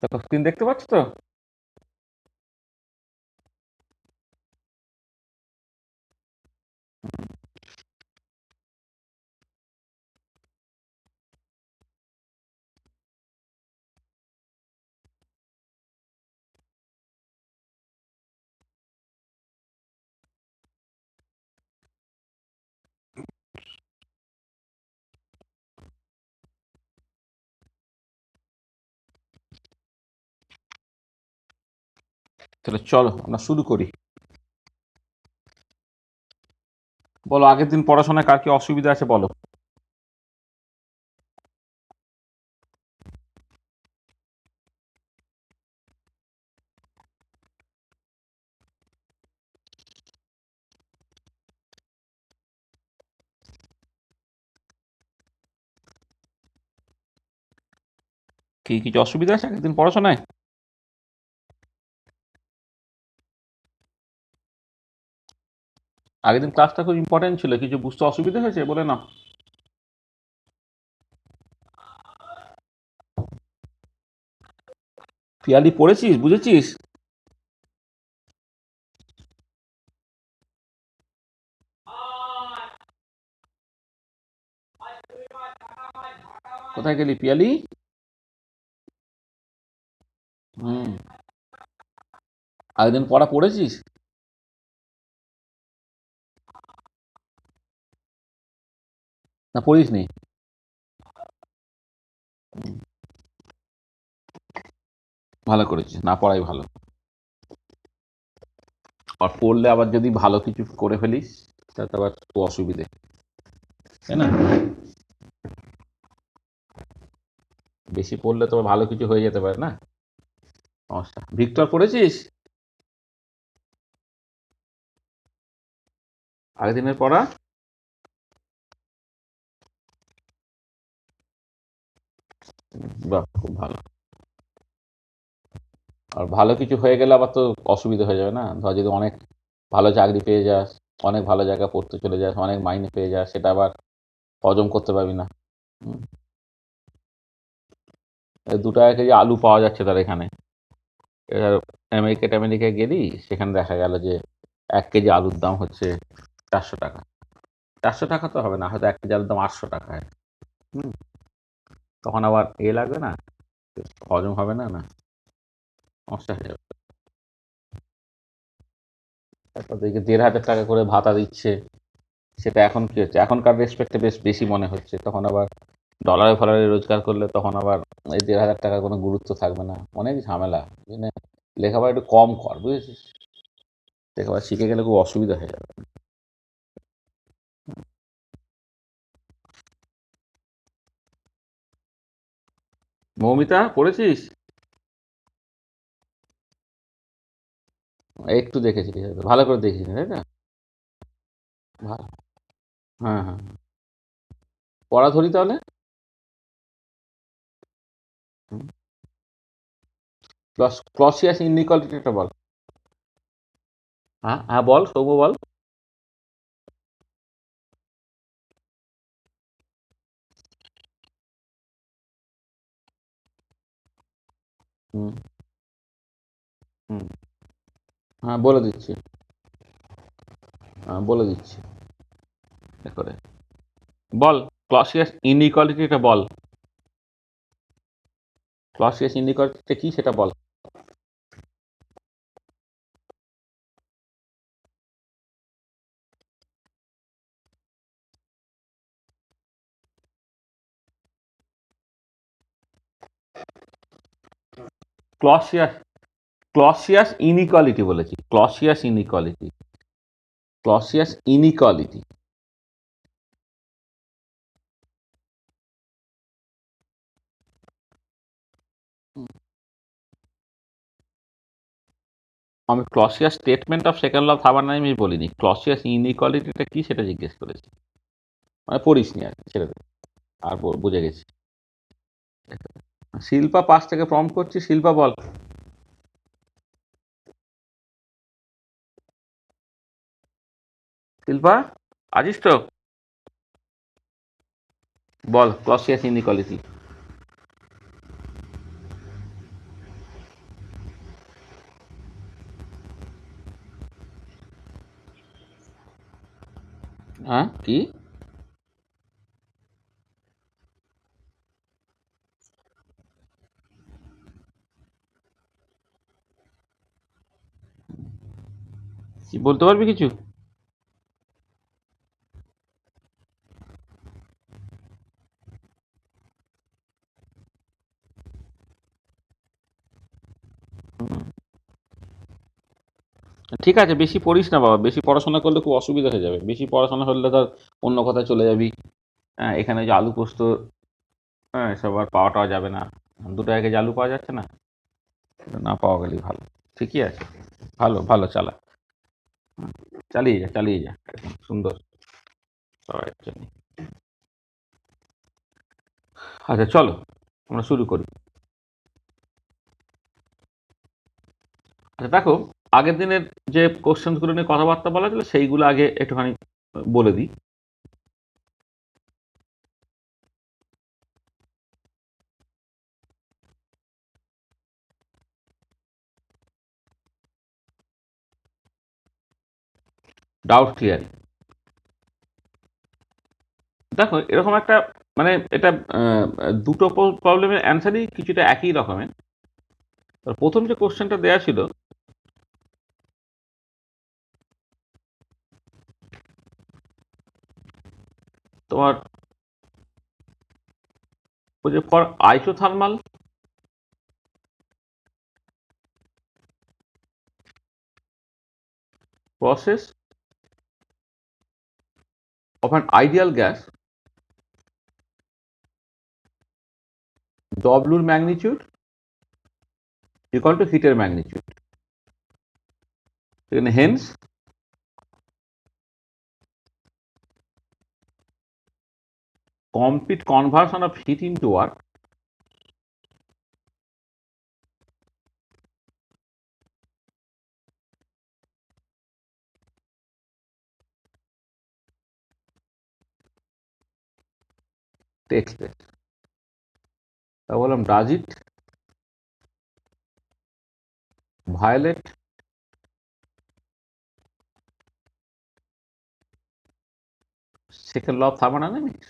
দেখো স্ক্রিন দেখতে পাচ্ছ তো? তাহলে চলো আমরা শুরু করি। বলো, আগের দিন পড়াশোনায় কার কি অসুবিধা আছে বলো। কি কিছু অসুবিধা আছে আগের দিন পড়াশোনায়? আগের দিন ক্লাসটা খুব ইম্পর্টেন্ট ছিল, কিছু বুঝতে অসুবিধা হয়েছে বলে না? পিয়ালি পড়েছিস, বুঝেছিস? কোথায় গেলি পিয়ালি? হুম। আগের দিন পড়া পড়েছিস? না পড়িস নি? ভালো করেছিস, না পড়াই ভালো। আর পড়লে আবার যদি ভালো কিছু করে ফেলিস তাতে আবার খুব অসুবিধে, তাই না? বেশি পড়লে তো ভালো কিছু হয়ে যেতে পারে না, সমস্যা। ভিক্টর পড়েছিস আগের দিনের পড়া? বাহ, খুব ভালো। আর ভালো কিছু হয়ে গেলে আবার তো অসুবিধা হয়ে যাবে না? ধর যদি অনেক ভালো চাকরি পেয়ে যাস, অনেক ভালো জায়গায় পড়তে চলে যাস, অনেক মাইনে পেয়ে যাস, সেটা আবার হজম করতে পারবি না। হুম। এই 2 টাকা কেজি আলু পাওয়া যাচ্ছে তার এখানে। এবার আমেরিকায় গেলি, সেখানে দেখা গেল যে 1 কেজি আলুর দাম হচ্ছে 400 টাকা। 400 টাকা তো হবে না, হয়তো 1 কেজি আলুর দাম 800 টাকা। হুম। তখন আবার লাগবে না, হজম হবে না, না সমস্যা হয়ে যাবে। তারপর দেখি 1,500 টাকা করে ভাতা দিচ্ছে, সেটা এখন কি হচ্ছে, এখনকার রেসপেক্টে বেশ বেশি মনে হচ্ছে। তখন আবার ডলারে ফলারে রোজগার করলে তখন আবার এই 1,500 টাকার কোনো গুরুত্ব থাকবে না, অনেক ঝামেলা। বুঝলি? লেখাপড়া একটু কম কর, বুঝেছিস? লেখাপড়া শিখে গেলে খুব অসুবিধা হয়ে যাবে। মৌমিতা পড়েছিস? একটু দেখেছি, ঠিক আছে, ভালো করে দেখিস, তাই না? ভালো। হ্যাঁ হ্যাঁ। পড়া ধরি তাহলে। ক্লসিয়াস ইনইকুয়ালিটিটা বল। হ্যাঁ হ্যাঁ, বল সৌম্য, বল। হুম হুম। হ্যাঁ বলে দিচ্ছি, হ্যাঁ বলে দিচ্ছি এ করে। বল, ক্লসিয়াস ইনইকুয়ালিটিটা বল। ক্লসিয়াস ইনইকুয়ালিটিটা কি সেটা বল। ক্লসিয়াস ক্লসিয়াস ইনইকুয়ালিটি বলেছি, ক্লসিয়াস ইনইকুয়ালিটি। Clausius inequality. আমি Clausius statement of second law third আমি বলিনি, ক্লসিয়াস ইনইকুয়ালিটিটা কি সেটা জিজ্ঞেস করেছি। মানে পড়িস নি আর কি, ছেড়ে দে। আর বুঝে গেছি। শিল্পা পাশ থেকে প্রম্পট করছি, শিল্পা বল। শিল্পা আছিস তো? বল ক্লসিয়াস ইনইকুয়ালিটি। হ্যাঁ কি কি বলতে পারবি কিছু? ঠিক আছে, বেশি পড়িস না বাবা, বেশি পড়াশোনা করলে খুব অসুবিধা হয়ে যাবে, বেশি পড়াশোনা হলে ধর অন্য কথায় চলে যাবি। হ্যাঁ, এখানে যে আলু পোস্ত, হ্যাঁ এসব আর পাওয়া টাওয়া যাবে না। 2 টাকা কেজি আলু পাওয়া যাচ্ছে না, এটা না পাওয়া গেলেই ভালো। ঠিকই আছে, ভালো ভালো চালা। চালিয়ে যা চালিয়ে যা, একদম সুন্দর। সবাই জানি। আচ্ছা চলো, আমরা শুরু করি। আচ্ছা দেখো, আগের দিনের যে কোশ্চেনগুলো নিয়ে কথাবার্তা বলা ছিল সেইগুলো আগে একটুখানি বলে দিই। Doubt clear. দেখো এরকম একটা, মানে এটা দুটো প্রবলেমের অ্যান্সারই কিছুটা একই রকমের। প্রথম যে কোশ্চেনটা দেয়া ছিল, তোমার ওই যে for isothermal process of an ideal gas, W magnitude equal to heat magnitude. Hence, complete conversion of heat into work takes place. তা বললাম, does it violate second law of thermodynamics?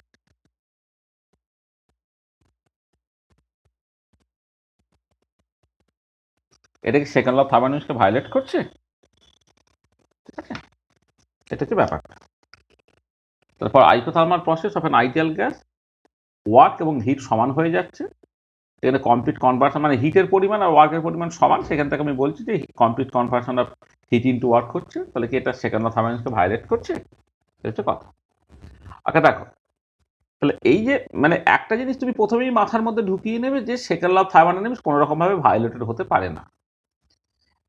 এটা কি সেকেন্ড ল অফ থার্মোডাইনামিক্সকে ভায়োলেট করছে? ঠিক আছে, এটা হচ্ছে ব্যাপারটা। তারপর isothermal process of an ideal gas, work এবং হিট সমান হয়ে যাচ্ছে, এখানে কমপ্লিট কনভার্সন মানে হিটের পরিমাণ আর ওয়ার্কের পরিমাণ সমান, সেখান থেকে আমি বলছি যে complete conversion of heat into work হচ্ছে, তাহলে কি এটা সেকেন্ড ল অফ থার্মোডাইনামিক্সকে ভায়োলেট করছে? এটা হচ্ছে কথা। আচ্ছা দেখো, তাহলে এই যে মানে একটা জিনিস তুমি প্রথমেই মাথার মধ্যে ঢুকিয়ে নেবে যে সেকেন্ড ল অফ থার্মোডাইনামিক্স কোনো রকম ভাবে ভায়োলেটেড হতে পারে না।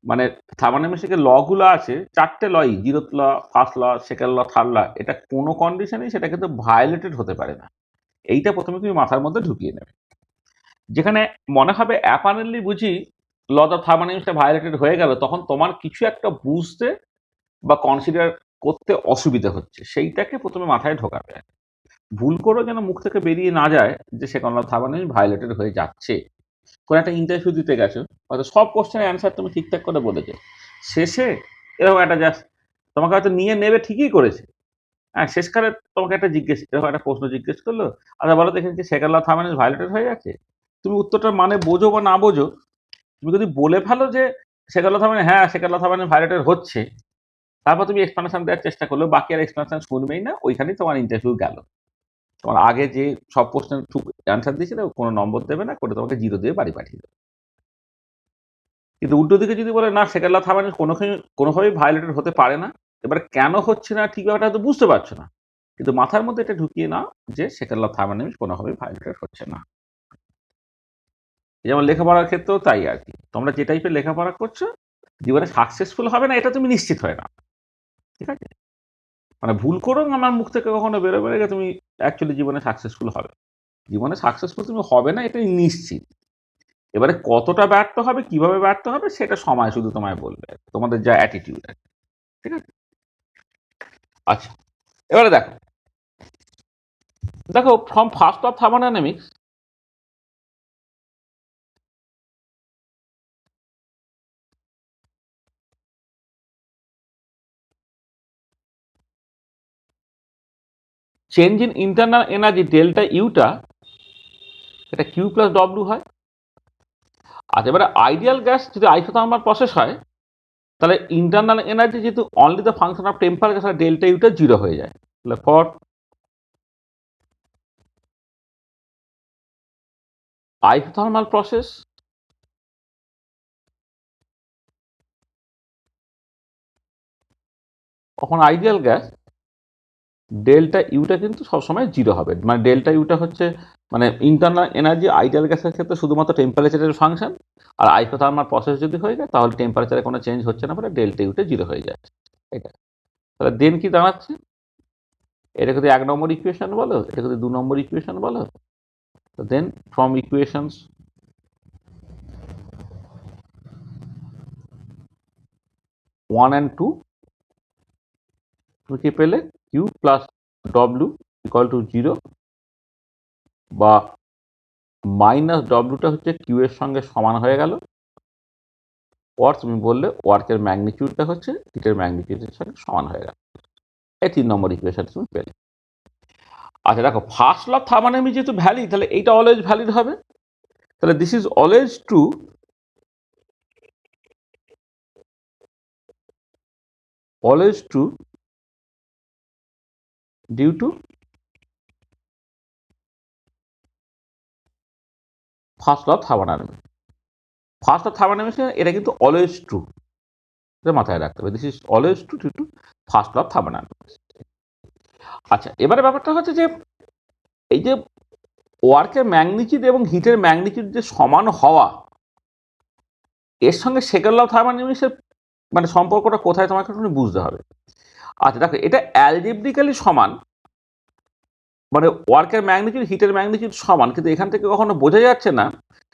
মানে থার্মোডাইনামিক্সের যে ল গুলো আছে, 4টে লই, zeroth law, first law, second law, third law, এটা কোনো কন্ডিশনেই সেটা কিন্তু ভায়োলেটেড হতে পারে না। এইটা প্রথমে তুমি মাথার মধ্যে ঢুকিয়ে নেবে। যেখানে মনে হবে অ্যাপারেন্টলি বুঝি ল অফ থার্মোডাইনামিক্সটা ভায়োলেটেড হয়ে গেল, তখন তোমার কিছু একটা বুঝতে বা কনসিডার করতে অসুবিধা হচ্ছে, সেইটাকে প্রথমে মাথায় ঢোকাবে। ভুল করেও যেন মুখ থেকে বেরিয়ে না যায় যে second law of thermodynamics violated হয়ে যাচ্ছে। কোনো একটা ইন্টারভিউ দিতে গেছো, হয়তো সব কোশ্চেনের অ্যান্সার তুমি ঠিকঠাক করে বলেছো, শেষে এরকম একটা জাস্ট তোমাকে হয়তো নিয়ে নেবে, ঠিকই করেছে, হ্যাঁ শেষকালে তোমাকে একটা এরকম একটা প্রশ্ন জিজ্ঞেস করলো, আচ্ছা বলো দেখেন কি second law of thermodynamics violated হয়ে যাচ্ছে? তুমি উত্তরটার মানে বোঝো বা না বোঝো, তুমি যদি বলে ফেলো যে সেকেন্ড ল অফ থার্মোডাইনামিক্স, হ্যাঁ second law of thermodynamics violated হচ্ছে, তারপর তুমি এক্সপ্লানেশন দেওয়ার চেষ্টা করলো, বাকি আর এক্সপ্লানেশন শুনবেই না, ওইখানেই তোমার ইন্টারভিউ গেল। তোমার আগে যে সব প্রশ্নের ঠিক অ্যান্সার দিয়েছিলে কোনো নম্বর দেবে না, করে তোমাকে 0 দিয়ে বাড়ি পাঠিয়ে দেবে। কিন্তু উল্টো দিকে যদি বলে না সেকেন্ড ল অফ থার্মোডাইনামিক্স কোনোভাবেই ভায়োলেটেড হতে পারে না, এবারে কেন হচ্ছে না ঠিক ব্যাপারটা হয়তো বুঝতে পারছো না, কিন্তু মাথার মধ্যে এটা ঢুকিয়ে নাও যে সেকেন্ড ল অফ থার্মোডাইনামিক্স কোনোভাবেই ভায়োলেটেড হচ্ছে না। যেমন লেখাপড়ার ক্ষেত্রেও তাই আর কি, তোমরা যে টাইপের লেখাপড়া করছো জীবনে সাকসেসফুল হবে না এটা তুমি নিশ্চিত হয় না। ঠিক আছে, মানে ভুল করো আমার মুখ থেকে কখনো বেরোবে না যে তুমি অ্যাকচুয়ালি জীবনে সাকসেসফুল হবে। জীবনে সাকসেসফুল তুমি হবে না, এটাই নিশ্চিত। এবারে কতটা ব্যর্থ হবে, কিভাবে ব্যর্থ হবে, সেটা সময় শুধু তোমায় বলবে, তোমাদের যা অ্যাটিটিউড আছে। ঠিক আছে, আচ্ছা এবারে দেখো, দেখো from first of thermodynamics change in internal energy delta ইউটা এটা কিউ প্লাস ডব্লিউ হয়। আচ্ছা, এবারে আইডিয়াল গ্যাস যদি আইসোথার্মাল প্রসেস হয় তাহলে ইন্টারনাল এনার্জি যেহেতু only the function of temperature, তাহলে ডেল্টা ইউটা জিরো হয়ে যায়। তাহলে ফর isothermal process তখন আইডিয়াল গ্যাস ডেল্টা ইউটা কিন্তু সবসময় জিরো হবে। মানে ডেল্টা ইউটা হচ্ছে মানে ইন্টারনাল এনার্জি আইডিয়াল গ্যাসের ক্ষেত্রে শুধুমাত্র টেম্পারেচারের ফাংশন, আর আইসোথার্মাল প্রসেস যদি হয়ে যায় তাহলে টেম্পারেচারে কোনো চেঞ্জ হচ্ছে না, বলে ডেল্টা ইউটা জিরো হয়ে যাচ্ছে। এটা তাহলে দেন কি দাঁড়াচ্ছে, এটা যদি 1 নম্বর ইকুয়েশন বলো, এটা যদি 2 নম্বর ইকুয়েশন বলো, তো দেন ফ্রম ইকুয়েশনস 1 and 2 তুমি কি পেলে, Q plus W equal to zero, বা মাইনাস ডব্লিউটা হচ্ছে কিউ এর সঙ্গে সমান হয়ে গেল, ওয়ার্ক তুমি বললে ওয়ার্কের ম্যাগনিটিউডটা হচ্ছে হিটের ম্যাগনিটিউডের সঙ্গে সমান হয়ে গেল। এই 3 নম্বর ইকুয়েশন তুমি পেলে। আচ্ছা দেখো, ফার্স্ট ল অফ থার্মোডাইনামিক্স যেহেতু ভ্যালিড, তাহলে এইটা অলওয়েজ ভ্যালিড হবে। তাহলে this is always true, always true due to first law of thermodynamics. First law of thermodynamics এটা কিন্তু অলওয়েজ ট্রু, এটা মাথায় রাখতে হবে। This is always true due to first law of thermodynamics. আচ্ছা, এবারে ব্যাপারটা হচ্ছে যে এই যে ওয়ার্কের ম্যাগনিটিউড এবং হিটের ম্যাগনিটিউড যে সমান হওয়া, এর সঙ্গে সেকেন্ড ল অফ থার্মোডাইনামিক্সের মানে সম্পর্কটা কোথায় তোমাকে একটু বুঝতে হবে। আচ্ছা দেখো, এটা অ্যালজেব্রিক্যালি সমান, মানে ওয়ার্কের ম্যাগনিটিউড হিটের ম্যাগনিটিউড সমান, কিন্তু এখান থেকে কখনো বোঝা যাচ্ছে না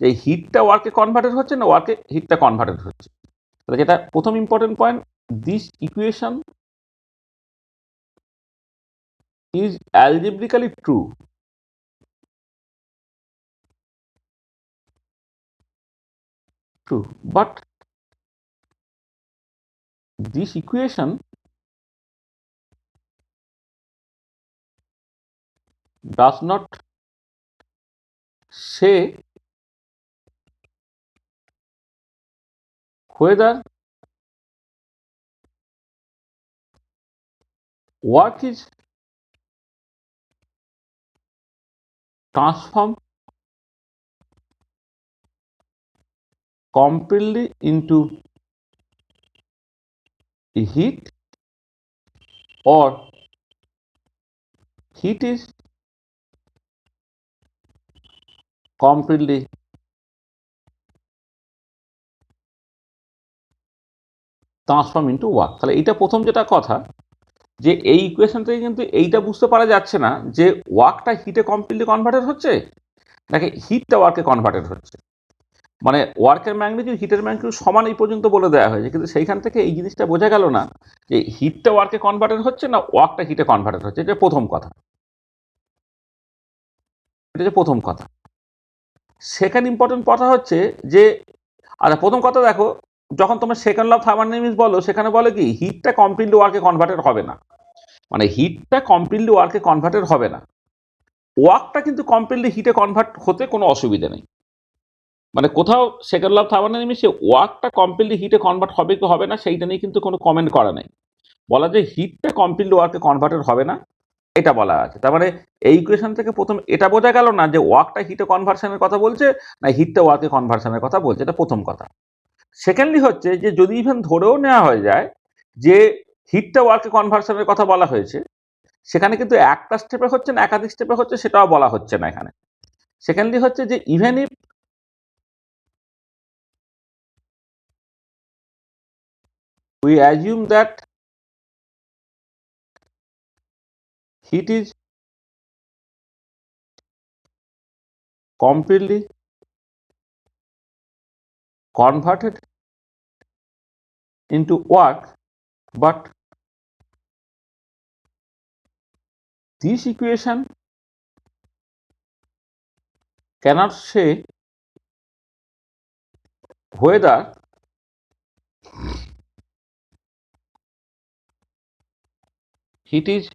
যে হিটটা ওয়ার্কে কনভার্টেড হচ্ছে না ওয়ার্কে হিটটা কনভার্টেড হচ্ছে। তাহলে যেটা প্রথম important point, this equation is algebraically true, but this equation does not say whether work is transformed completely into heat or heat is completely transformed into work। তাহলে এটা প্রথম যেটা কথা, যে এই ইকুয়েশন থেকে কিন্তু এইটা বুঝতে পারা যাচ্ছে না যে ওয়ার্কটা হিটে কমপ্লিটলি কনভার্টেড হচ্ছে নাকি হিটটা ওয়ার্কে কনভার্টেড হচ্ছে। মানে ওয়ার্কের ম্যাগনিটিউড হিটের ম্যাগনিটিউড সমান এই পর্যন্ত বলে দেওয়া হয়েছে, কিন্তু সেইখান থেকে এই জিনিসটা বোঝা গেল না যে হিটটা ওয়ার্কে কনভার্টেড হচ্ছে না ওয়ার্কটা হিটে কনভার্টেড হচ্ছে। এটা প্রথম কথা, এটা যে প্রথম কথা। সেকেন্ড ইম্পর্টেন্ট কথা হচ্ছে যে, আচ্ছা প্রথম কথা দেখো, যখন তোমরা সেকেন্ড ল অফ থার্মোডাইনামিক্স বলো সেখানে বলে কি হিটটা কমপ্লিটলি ওয়ার্কে কনভার্টেড হবে না, মানে হিটটা কমপ্লিটলি ওয়ার্কে কনভার্টেড হবে না, ওয়ার্কটা কিন্তু কমপ্লিটলি হিটে কনভার্ট হতে কোনো অসুবিধা নেই। মানে কোথাও সেকেন্ড ল অফ থার্মোডাইনামিক্সে ওয়ার্কটা কমপ্লিটলি হিটে কনভার্ট হবে কি হবে না সেইটা নিয়ে কিন্তু কোনো কমেন্ট করা নেই, বলা যে হিটটা কমপ্লিটলি ওয়ার্কে কনভার্টেড হবে না, এটা বলা আছে। তার মানে এই ইকুয়েশন থেকে প্রথম এটা বোঝা গেল না যে ওয়ার্কটা হিটে কনভার্সনের কথা বলছে না হিটটা ওয়ার্কে কনভার্সনের কথা বলছে, এটা প্রথম কথা। সেকেন্ডলি হচ্ছে যে যদি ইভেন ধরেও নেওয়া হয়ে যায় যে হিটটা ওয়ার্কে কনভার্সনের কথা বলা হয়েছে, সেখানে কিন্তু একটা স্টেপে হচ্ছে না একাধিক স্টেপে হচ্ছে সেটাও বলা হচ্ছে না এখানে। সেকেন্ডলি হচ্ছে যে even if we assume that heat is completely converted into work, but this equation cannot say whether heat is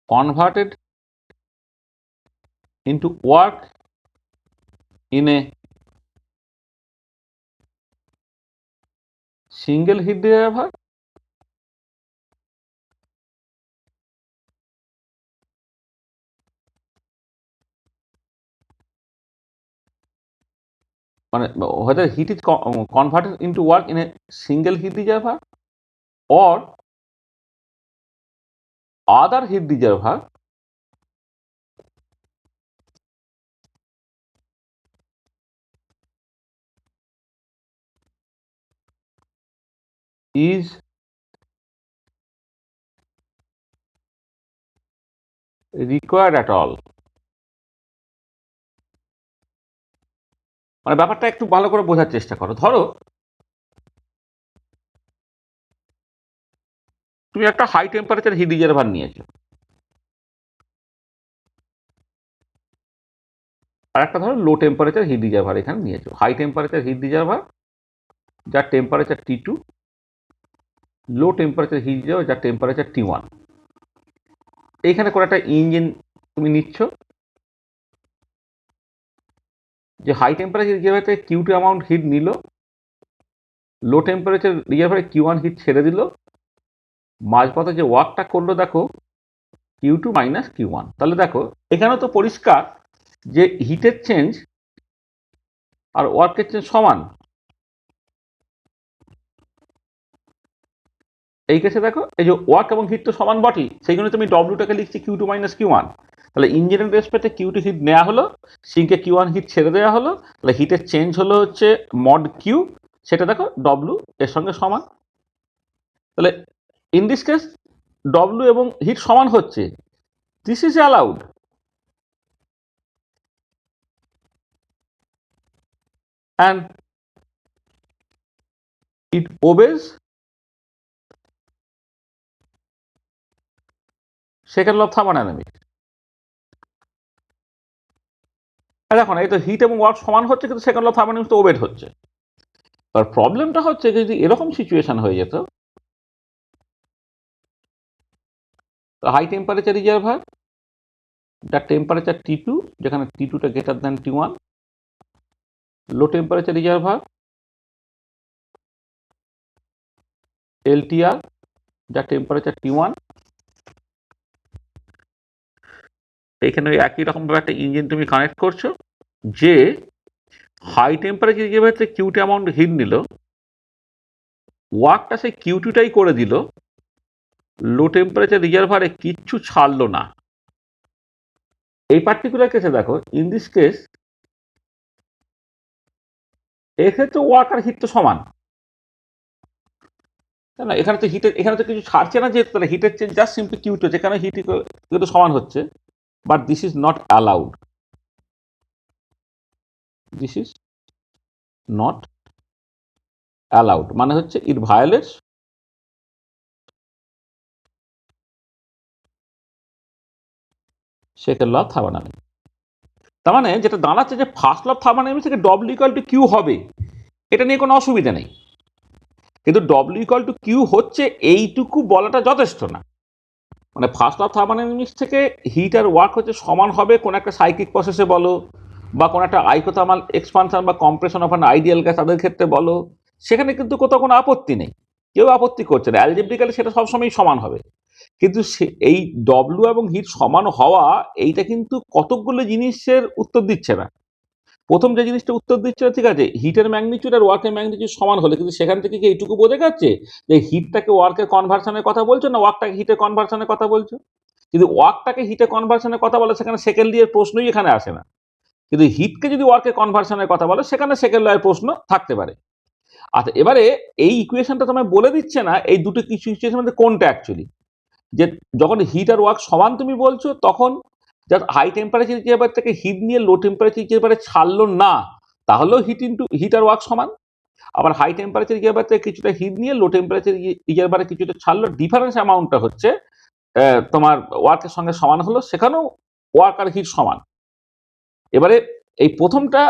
converted into work in a single heat reservoir মানে whether heat is converted into work in a single heat reservoir or other heat reservoir is required at all। মানে ব্যাপারটা একটু ভালো করে বোঝার চেষ্টা করো। ধরো তুমি একটা হাই টেম্পারেচার হিট রিজার্ভার নিয়েছো, আর একটা ধরো লো টেম্পারেচার হিট রিজার্ভার এখানে নিয়েছো। হাই টেম্পারেচার হিট রিজার্ভার যার temperature T2, low temperature heat reservoir যার টেম্পারেচার T1। এইখানে করে একটা ইঞ্জিন তুমি নিচ্ছ, যে হাই টেম্পারেচার রিজার্ভার থেকে Q2 অ্যামাউন্ট হিট নিল, লো টেম্পারেচার রিজার্ভারে Q1 হিট ছেড়ে দিল, মাঝপথে যে ওয়ার্কটা করলো দেখো Q2 মাইনাস Q1। তাহলে দেখো এখানে তো পরিষ্কার যে হিটের চেঞ্জ আর ওয়ার্কের চেঞ্জ সমান। এই কেসে দেখো এই যে ওয়ার্ক এবং হিট তো সমান বটেই, সেই জন্য তুমি ডব্লিউটাকে লিখছি Q2 মাইনাস Q1। তাহলে ইঞ্জিনের রেসপেক্টে Q2 হিট নেওয়া হলো, সিঙ্কে Q1 হিট ছেড়ে দেওয়া হলো, তাহলে হিটের চেঞ্জ হলো হচ্ছে মড কিউ, সেটা দেখো ডব্লু এর সঙ্গে সমান। তাহলে ইন দিস কেস ডব্লু এবং হিট সমান হচ্ছে, this is allowed. And it obeys second law of thermodynamics. দেখো না, এই তো হিট এবং ওয়ার্ক সমান হচ্ছে, কিন্তু সেকেন্ড ল অফ থার্মোডাইনামিক্স তো ওবেট হচ্ছে। তার প্রবলেমটা হচ্ছে যদি এরকম সিচুয়েশন হয়ে যেত, হাই টেম্পারেচার রিজার্ভার যার টেম্পারেচার T2, যেখানে T2টা greater than T1, low temperature reservoir LTR যার টেম্পারেচার T1। এইখানে ওই একই রকমভাবে একটা ইঞ্জিন তুমি কানেক্ট করছো, যে হাই টেম্পারেচার রিজার্ভার থেকে Q2 অ্যামাউন্ট হিট নিল, ওয়ার্কটা সেই Q2টাই করে দিল, লো টেম্পারেচার রিজার্ভারে কিচ্ছু ছাড়লো না। এই পার্টিকুলার কেসে দেখো ইন দিস কেস এক্ষেত্রে ওয়ার্ক আর হিট তো সমান, তাই না? এখানে তো হিটের, এখানে তো কিছু ছাড়ছে না, যে তাহলে হিটের চেঞ্জ জাস্ট সিম্পলি Q2, যেখানে হিট কিন্তু সমান হচ্ছে। But this is not allowed, this is not allowed, মানে হচ্ছে it violates second law of thermodynamics. তার মানে যেটা দাঁড়াচ্ছে যে ফার্স্ট ল অফ থার্মোডাইনামিক্স থেকে ডব্লিউ ইকুয়াল টু কিউ হবে, এটা নিয়ে কোনো অসুবিধা নেই। কিন্তু ডব্লিউ ইকুয়াল টু কিউ হচ্ছে এইটুকু বলাটা যথেষ্ট না। মানে ফার্স্ট ল অফ থার্মোডাইনামিক্স থেকে হিট আর ওয়ার্ক হচ্ছে সমান হবে কোন একটা সাইক্লিক প্রসেসে বলো, বা কোন একটা আইসোথার্মাল এক্সপানশন বা compression of an ideal gas তাদের ক্ষেত্রে বলো, সেখানে কিন্তু কোথাও কোনো আপত্তি নেই, কেউ আপত্তি করছে না, অ্যালজেব্রিক্যালি সেটা সবসময় সমান হবে। কিন্তু এই ডব্লু এবং হিট সমান হওয়া, এইটা কিন্তু কতকগুলো জিনিসের উত্তর দিচ্ছে না। প্রথম যে জিনিসটা উত্তর দিচ্ছে না, ঠিক আছে, হিটের ম্যাগনিটিউড আর ওয়ার্কের ম্যাগনিটিউড সমান হলে, কিন্তু সেখান থেকে কি এইটুকু বোঝা যাচ্ছে যে হিটটাকে ওয়ার্কের কনভার্সনের কথা বলছো না ওয়ার্কটাকে হিটের কনভার্সনের কথা বলছো? কিন্তু ওয়ার্কটাকে হিটে কনভার্সনের কথা বলে সেখানে সেকেন্ড লিয়ের প্রশ্নই এখানে আসে না। কিন্তু হিটকে যদি ওয়ার্কের কনভার্সনের কথা বলে সেখানে সেকেন্ড লয়ের প্রশ্ন থাকতে পারে। আচ্ছা, এবারে এই ইকুয়েশনটা তোমায় বলে দিচ্ছে না এই দুটো কিছু ইকুয়েশনের মধ্যে কোনটা অ্যাকচুয়ালি, যে যখন হিট আর ওয়ার্ক সমান তুমি বলছো, তখন হাই টেম্পারেচার রিজার্ভার থেকে হিট নিয়ে লো টেম্পারেচার রিজার্ভারে ছাড়লো না, তাহলেও হিট আর ওয়ার্ক সমান। আবার হাই টেম্পারেচার রিজার্ভার থেকে কিছুটা হিট নিয়ে লো টেম্পারেচার রিজার্ভারে কিছুটা ছাড়লো, ডিফারেন্স অ্যামাউন্টটা হচ্ছে তোমার ওয়ার্কের সঙ্গে সমান হলো, সেখানেও ওয়ার্ক আর হিট সমান। এবারে এই প্রথমটা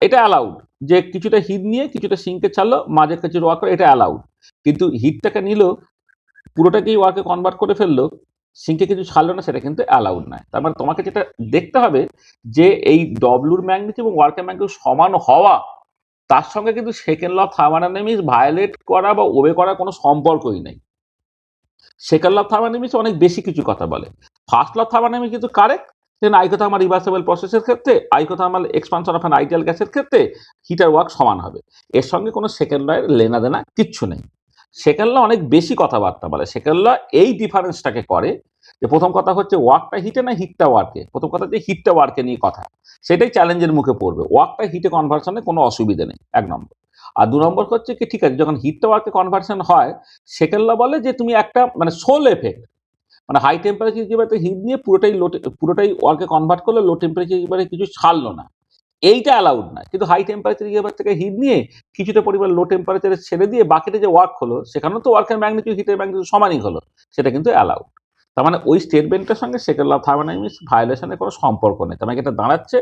এটা অ্যালাউড, যে কিছুটা হিট নিয়ে কিছুটা সিঙ্কে ছাড়লো, মাঝে কিছু ওয়ার্ক করে, এটা অ্যালাউড। কিন্তু হিটটাকে নিল, পুরোটাকেই ওয়ার্কে কনভার্ট করে ফেললো, সিঙ্কে কিছু ছাড়লো না, সেটা কিন্তু অ্যালাউড নয়। তার মানে তোমাকে যেটা দেখতে হবে যে এই ডব্লুর ম্যাগনিটিউড এবং ওয়ার্কের ম্যাগনিটিউড সমান হওয়া, তার সঙ্গে কিন্তু second law of thermodynamics violate করা বা ওবে করার কোনো সম্পর্কই নেই। সেকেন্ড ল অফ থার্মোডাইনামিক্স অনেক বেশি কিছু কথা বলে। ফার্স্ট ল অফ থার্মোডাইনামিক্স কিন্তু কারেক্ট, দেন আইসোথার্মাল রিভার্সিবল প্রসেসের ক্ষেত্রে, isothermal expansion of an ideal গ্যাসের ক্ষেত্রে হিটার ওয়ার্ক সমান হবে। এর সঙ্গে কোনো সেকেন্ড ল এর লেনা দেনা কিচ্ছু নেই। সেকেন্ড ল অনেক বেশি কথাবার্তা বলে। সেকেন্ড ল এই ডিফারেন্সটাকে করে যে প্রথম কথা হচ্ছে ওয়ার্কটা হিটে না হিটটা ওয়ার্কে। প্রথম কথা যে হিটটা ওয়ার্কে নিয়ে কথা, সেটাই চ্যালেঞ্জের মুখে পড়বে। ওয়ার্কটা হিটে কনভার্সনে কোনো অসুবিধা নেই, এক নম্বর। আর দু নম্বর হচ্ছে কি, ঠিক আছে, যখন হিটটা ওয়ার্কে কনভার্সন হয়, সেকেন্ড ল বলে যে তুমি একটা মানে সোল এফেক্ট, মানে হাই টেম্পারেচার একেবারে হিট নিয়ে পুরোটাই ওয়ার্কে কনভার্ট করলো, লো টেম্পারেচার একেবারে কিছু ছাড়লো না, এইটা অ্যালাউড না। কিন্তু হাই টেম্পারেচার একেবারে থেকে হিট নিয়ে কিছুটা পরিমাণ লো টেম্পারেচারে ছেড়ে দিয়ে বাকিটা যে ওয়ার্ক হলো, সেখানেও তো ওয়ার্কের ম্যাগনিটিউড হিটের ম্যাগনিটিউড সমানই হলো, সেটা কিন্তু অ্যালাউড। তার মানে ওই স্টেটমেন্টের সঙ্গে সেকেন্ড ল অফ থার্মোডাইনামিক্স ভায়োলেশনের কোনো সম্পর্ক নেই। তার মানে এটা দাঁড়াচ্ছে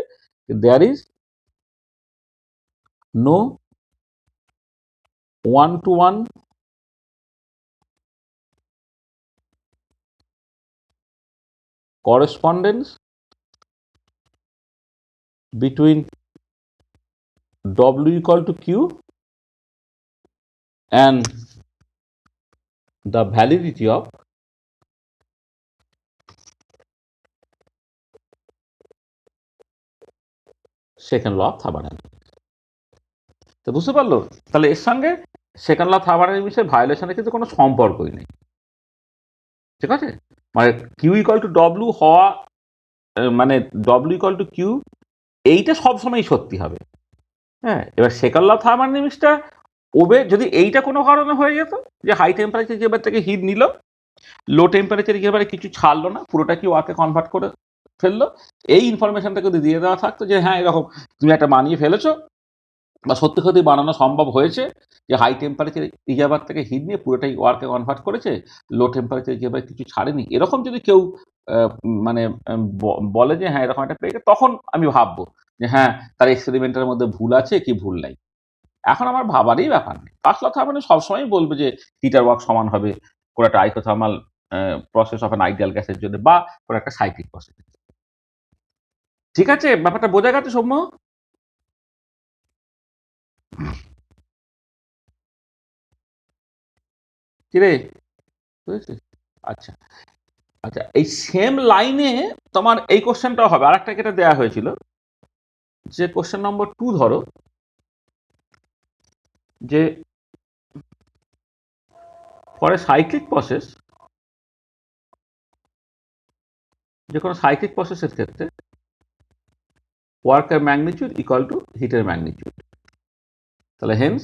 there is no one to one correspondence between W equal to Q and the validity of second law of thermodynamics. তো বুঝতে পারলো? তাহলে এর সঙ্গে সেকেন্ড ল অফ থার্মোডাইনামিক্সের ভায়োলেশনের কিন্তু কোনো সম্পর্কই নেই, ঠিক আছে? মানে কিউ ইকুয়াল টু ডব্লিউ হওয়া, মানে ডব্লিউ ইকুয়াল টু কিউ, এইটা সবসময় সত্যি হবে। হ্যাঁ, এবার সেকেন্ড ল অফ থার্মোডাইনামিক্সটা ওবে যদি এইটা কোনো কারণে হয়ে যেত যে হাই টেম্পারেচার এবার থেকে হিট নিল, লো টেম্পারেচার একেবারে কিছু ছাড়লো না, পুরোটা কি ওয়াকে কনভার্ট করে ফেললো, এই ইনফরমেশনটা যদি দিয়ে দেওয়া থাকতো যে হ্যাঁ এরকম তুমি একটা বানিয়ে ফেলেছো বা সত্যি সত্যি বানানো সম্ভব হয়েছে যে হাই টেম্পারেচার রিজার্ভার থেকে হিট নিয়ে পুরোটাই ওয়ার্কে কনভার্ট করেছে, লো টেম্পারেচার রিজার্ভার কিছু ছাড়েনি, এরকম যদি কেউ মানে বলে যে হ্যাঁ এরকম একটা পেয়েছে, তখন আমি ভাববো যে হ্যাঁ তার এক্সপেরিমেন্টের মধ্যে ভুল আছে কি ভুল নাই। এখন আমার ভাবারই ব্যাপার নেই। ফার্স্ট ল মানে সবসময় বলবে যে হিটার ওয়ার্ক সমান হবে কোনো একটা isothermal process of an ideal গ্যাসের জন্য বা কোনো একটা সাইক্লিক প্রসেস। ঠিক আছে, ব্যাপারটা বোঝা গেছে সৌম্য? কিরে, বুঝেছিস? আচ্ছা আচ্ছা, এই সেম লাইনে তোমার এই কোশ্চেনটাও হবে। আরেকটা কেটে দেওয়া হয়েছিল যে কোশ্চেন নম্বর 2 ধরো, যে ফর এ সাইক্লিক প্রসেস, যে কোনো সাইক্লিক প্রসেসের ক্ষেত্রে ওয়ার্কের ম্যাগনিটিউড ইকুয়াল টু হিটের ম্যাগনিটিউড। তাহলে hence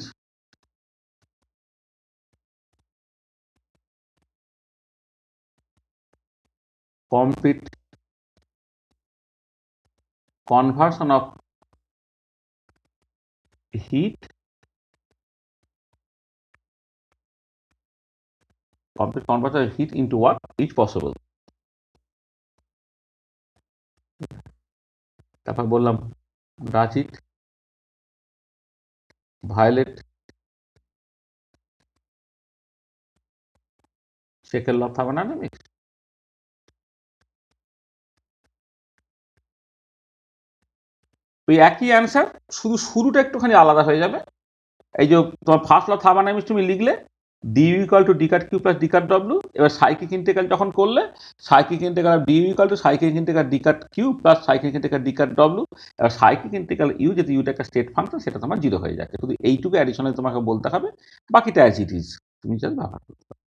complete conversion of heat, complete conversion of heat into what is possible. তারপর বললাম does it violate second law of thermodynamics. ওই একই অ্যান্সার, শুধু শুরুটা একটুখানি আলাদা হয়ে যাবে। এই যে তোমার ফার্স্ট ল অফ থার্মোডাইনামিক্স তুমি লিখলে D equal to D cut Q plus D cut W, এবার সাইক্লিক ইন্টিগ্রাল যখন করলে cyclic integral D equal to cyclic integral D cut Q plus cyclic integral D cut W. এবার cyclic integral U, যেহেতু ইউটা একটা state function, সেটা তোমার zero হয়ে যাচ্ছে। শুধু এইটুকু অ্যাডিশনাল তোমাকে বলতে হবে, বাকিটা অ্যাজ ইট ইজ তুমি জাস্ট ব্যবহার করতে পারবে।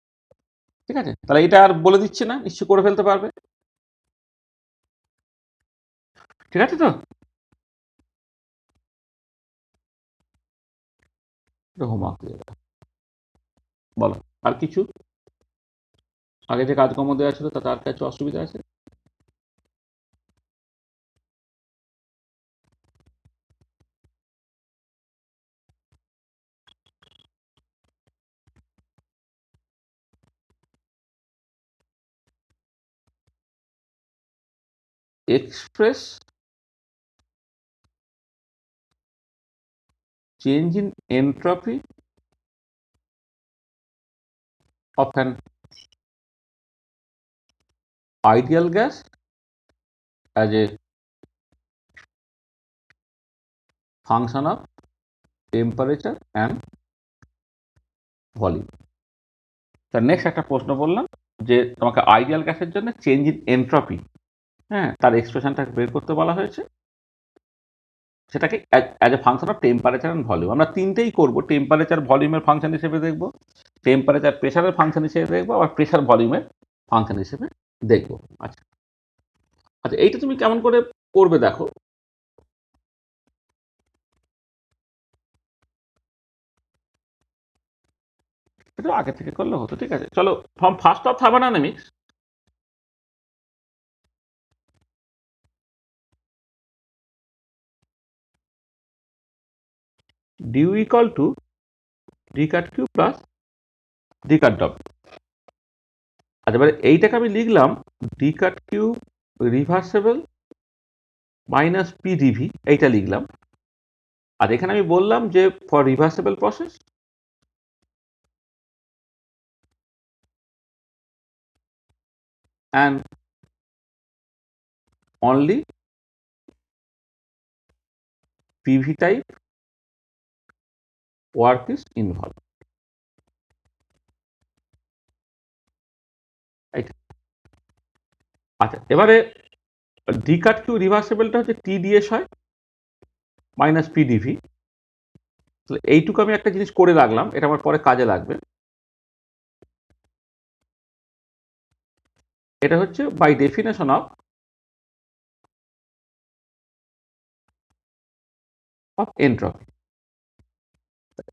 ঠিক আছে, তাহলে এটা আর বলে দিচ্ছি না, নিশ্চয় করে ফেলতে পারবে। ঠিক আছে তো? হোমওয়ার্ক দিয়ে দাও। বলো আর কিছু, আগে যে কাজকর্ম দেওয়া ছিল তাতে আর কিছু অসুবিধা আছে? Express change in entropy of an ideal gas as a function of temperature and volume. তার নেক্সট একটা প্রশ্ন বললাম যে তোমাকে আইডিয়াল গ্যাসের জন্য চেঞ্জ ইন এন্ট্রপি, হ্যাঁ, তার এক্সপ্রেশনটা বের করতে বলা হয়েছে, সেটাকে as a function of temperature and volume. আমরা তিনটেই করব, টেম্পারেচার ভলিউমের ফাংশন হিসেবে দেখব, টেম্পারেচার প্রেশারের ফাংশন হিসেবে দেখবো, আবার প্রেশার ভলিউমের ফাংশন হিসেবে দেখবো। আচ্ছা আচ্ছা, এইটা তুমি কেমন করে করবে দেখো। এটা আগে থেকে করলে হতো, ঠিক আছে। চলো, from first of thermodynamics DU equal to D cut Q plus D cut W. আচ্ছা, এবারে এইটাকে আমি লিখলাম D cut Q reversible minus P DV, এইটা লিখলাম। আর এখানে আমি বললাম যে for reversible process and only PV type work is involved. আচ্ছা, এবারে ডি কাট কিউ রিভার্সেবলটা হচ্ছে টিডিএস হয় মাইনাস পিডিভি। তাহলে এইটুকু আমি একটা জিনিস করে রাখলাম, এটা আমার পরে কাজে লাগবে। এটা হচ্ছে by definition of entropy.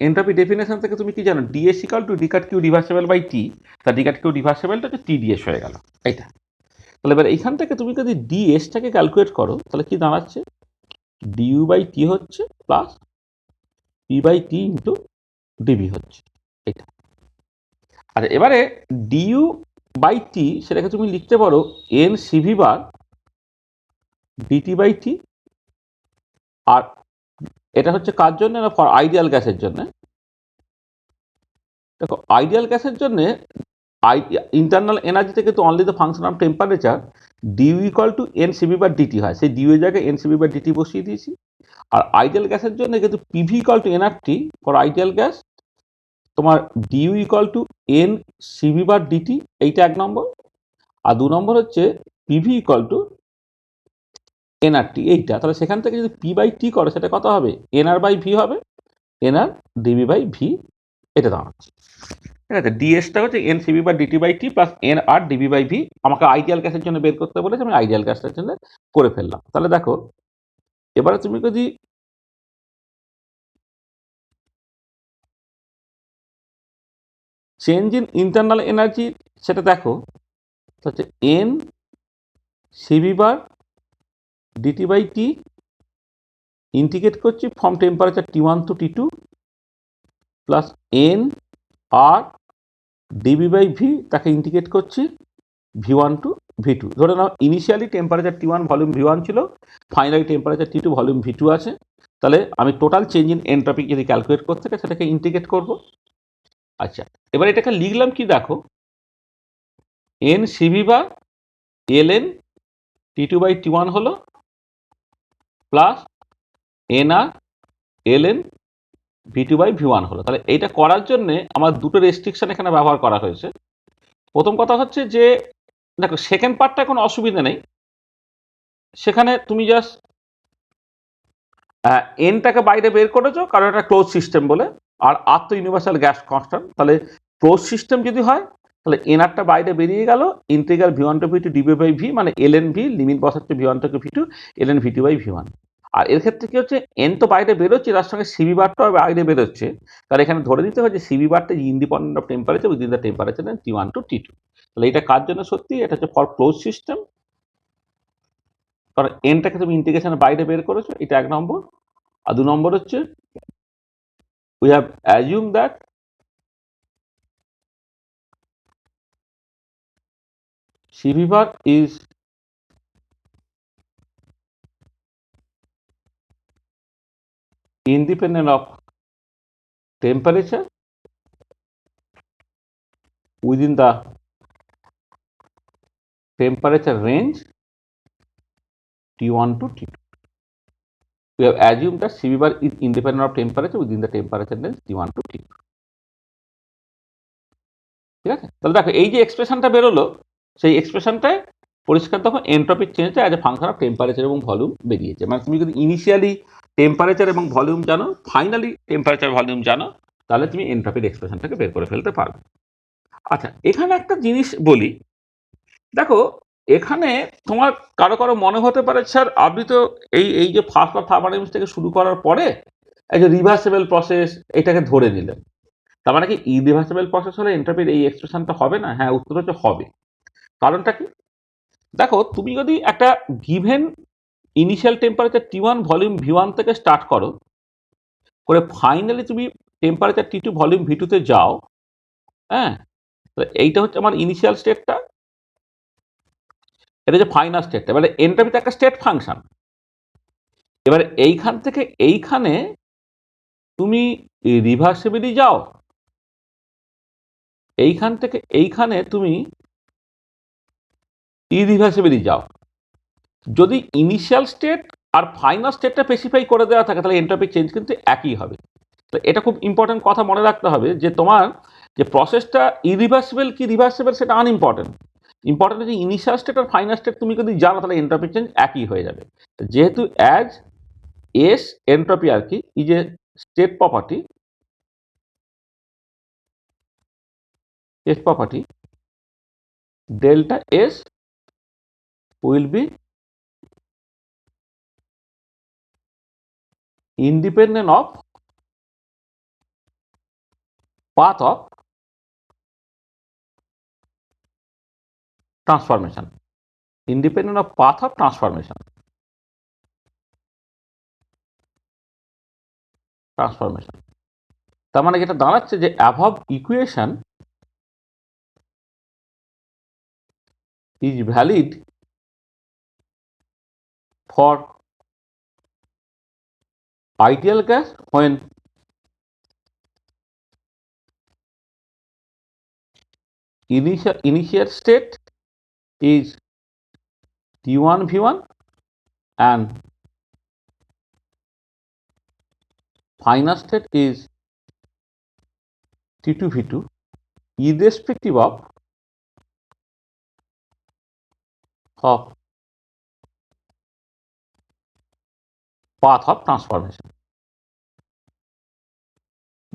Entropy definition থেকে তুমি কি জানো, DS equal to D cut Q reversible by T, তা ডি কাট কিউ রিভার্সেবলটা হচ্ছে টিডিএস হয়ে গেল এইটা। তাহলে এবার এইখান থেকে তুমি যদি ডিএসটাকে ক্যালকুলেট করো তাহলে কি দাঁড়াচ্ছে, ডিইউ বাই টি হচ্ছে plus P by T into D V হচ্ছে এটা। আচ্ছা, এবারে ডিইউ বাই টি সেটাকে তুমি লিখতে পারো N CV bar DT by T. আর এটা হচ্ছে কার জন্য না, ফর আইডিয়াল গ্যাসের জন্য। দেখো, আইডিয়াল গ্যাসের জন্য ইন্টারনাল এনার্জিতে কিন্তু only the function of temperature D U equal to N CV bar D T হয়, সেই ডিউ এর জায়গায় এন সিভি বার ডিটি বসিয়ে দিয়েছি। আর আইডিয়াল গ্যাসের জন্য কিন্তু PV equal to NRT for ideal gas, তোমার DU equal to N CV bar DT, এইটা এক নম্বর। আর দু নম্বর হচ্ছে পিভি ইকুয়াল টু এনআরটি, এইটা। তাহলে সেখান থেকে যদি পি বাই টি করে সেটা কত হবে, এনআর বাই ভি হবে, এনআর ডিবি বাই ভি, এটা দাঁড়াচ্ছে। ঠিক আছে, ডিএসটা হচ্ছে এন সিবি বা D T by T plus N R DB by V. আমাকে আইডিয়াল গ্যাসের জন্য বের করতে বলেছে, আমি আইডিয়াল গ্যাসটার জন্য করে ফেললাম। তাহলে দেখো, এবারে তুমি যদি চেঞ্জ ইন ইন্টারনাল এনার্জি সেটা দেখো, হচ্ছে N CB bar DT by T integrate করছি from temperature T one to T two plus N R DB by V, তাকে ইন্টিগ্রেট করছি V one to V two. ধরে নাও initially temperature T one volume V one ছিল, finally temperature T two volume V two আছে। তাহলে আমি total change in entropy যদি calculate করতে থাকে সেটাকে ইন্টিগ্রেট করব। আচ্ছা, এবার এটাকে লিখলাম কি দেখো, N CV bar L N T two by T one হলো plus N R L N V two by V one হলো। তাহলে এইটা করার জন্যে আমার দুটো রেস্ট্রিকশন এখানে ব্যবহার করা হয়েছে। প্রথম কথা হচ্ছে যে দেখো, সেকেন্ড পার্টটা কোনো অসুবিধা নেই, সেখানে তুমি জাস্ট এনটাকে বাইরে বের করেছো কারণ এটা ক্লোজ সিস্টেম বলে, আর আর তো ইউনিভার্সাল গ্যাস কনস্ট্যান্ট। তাহলে ক্লোজ সিস্টেম যদি হয় তাহলে এনআরটা বাইরে বেরিয়ে গেল, integral V one to V two DV by V, মানে এল এন ভি লিমিট বসাচ্ছে ভি ওয়ান থেকে V two, L N V two by V one. আর এর ক্ষেত্রে কি হচ্ছে, এন তো বাইরে বেরোচ্ছে, তার সঙ্গে সিবি বারটাও বাইরে বেরোচ্ছে। তাহলে এখানে ধরে নিতে হবে যে সিবি বারটা independent of temperature within the temperature T one to T two. তাহলে এটা কার জন্য সত্যি, এটা হচ্ছে ফর ক্লোজ সিস্টেম, কারণ এনটাকে তুমি ইন্টিগ্রেশনের বাইরে বের করেছো, এটা এক নম্বর। আর দু নম্বর হচ্ছে we have assumed that CV bar is independent of temperature within the temperature range T1 to T2. We have assumed that CB bar is independent of temperature within the temperature range T1 to T2. ঠিক আছে, তাহলে দেখো এই যে এক্সপ্রেশনটা বেরোলো সেই এক্সপ্রেশনটায় পরিষ্কার দেখো এন্ট্রপির চেঞ্জটা as a function of temperature এবং ভলিউম বেরিয়েছে। মানে তুমি যদি ইনিশিয়ালি টেম্পারেচার এবং ভলিউম জানো, ফাইনালি টেম্পারেচার ভলিউম জানো, তাহলে তুমি এন্ট্রপির এক্সপ্রেশনটাকে বের করে ফেলতে পারবে। আচ্ছা, এখানে একটা জিনিস বলি, দেখো এখানে তোমার কারো কারো মনে হতে পারে স্যার আপনি তো এই যে ফার্স্ট বা থার্মোডাইনামিক্স থেকে শুরু করার পরে এই যে রিভার্সেবল প্রসেস এটাকে ধরে নিলেন, তার মানে কি ইরিভার্সেবল প্রসেস হলে এন্ট্রপির এই এক্সপ্রেশনটা হবে না? হ্যাঁ, উত্তর হচ্ছে হবে। কারণটা কি? দেখো তুমি যদি একটা given initial temperature T1 volume V1 থেকে স্টার্ট করো, করে ফাইনালি তুমি টেম্পারেচার T2 ভলিউম V2 তে যাও, হ্যাঁ, তো এইটা হচ্ছে আমার ইনিশিয়াল স্টেটটা, এটা হচ্ছে ফাইনাল স্টেটটা। এবারে এন্ট্রপিতে একটা স্টেট ফাংশন, এবারে এইখান থেকে এইখানে তুমি রিভার্সিবলি যাও, এইখান থেকে এইখানে তুমি ইরিভার্সিবলি যাও। যদি ইনিশিয়াল স্টেট আর ফাইনাল স্টেটটা স্পেসিফাই করে দেওয়া থাকে তাহলে এন্ট্রপি চেঞ্জ কিন্তু একই হবে। তো এটা খুব ইম্পর্টেন্ট কথা মনে রাখতে হবে যে তোমার যে প্রসেসটা ইরিভার্সিবল কি রিভার্সিবল সেটা আনইম্পর্টেন্ট, ইম্পর্টেন্ট যে ইনিশিয়াল স্টেট আর ফাইনাল স্টেট তুমি যদি জানো তাহলে এন্ট্রপি চেঞ্জ একই হয়ে যাবে। যেহেতু অ্যাজ এস এন্ট্রপি আর কি এই যে state property delta S will be independent of path of transformation, independent of path of transformation, তার মানে যেটা দাঁড়াচ্ছে যে above equation is valid for ideal gas when initial state is T1 V1 and final state is T2 V2 irrespective of path of transformation।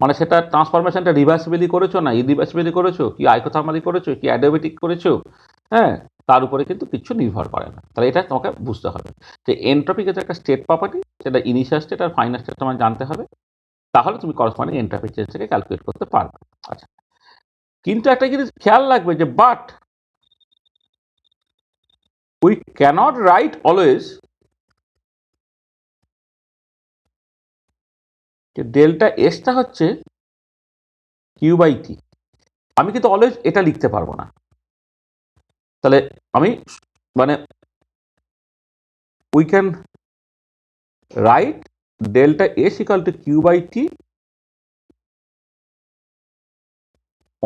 মানে সেটা ট্রান্সফরমেশনটা রিভার্সিবলি করেছো না ইরিভার্সিবলি করেছো, কি আইসোথার্মালি করেছো, কি অ্যাডিয়াবেটিক করেছো, হ্যাঁ, তার উপরে কিন্তু কিছু নির্ভর করে না। তাহলে এটা তোমাকে বুঝতে হবে যে এন্ট্রপি যেটা একটা স্টেট প্রপার্টি, সেটা ইনিশিয়াল স্টেট আর ফাইনাল স্টেট তোমার জানতে হবে, তাহলে তুমি করসপন্ডিং এন্ট্রপি চেঞ্জটাকে ক্যালকুলেট করতে পারবে। আচ্ছা, কিন্তু একটা জিনিস খেয়াল রাখবে যে but we can't write always যে ডেল্টা এসটা হচ্ছে Q/T, আমি কিন্তু অলওয়েজ এটা লিখতে পারবো না। তাহলে আমি মানে we can write delta S equal to Q/T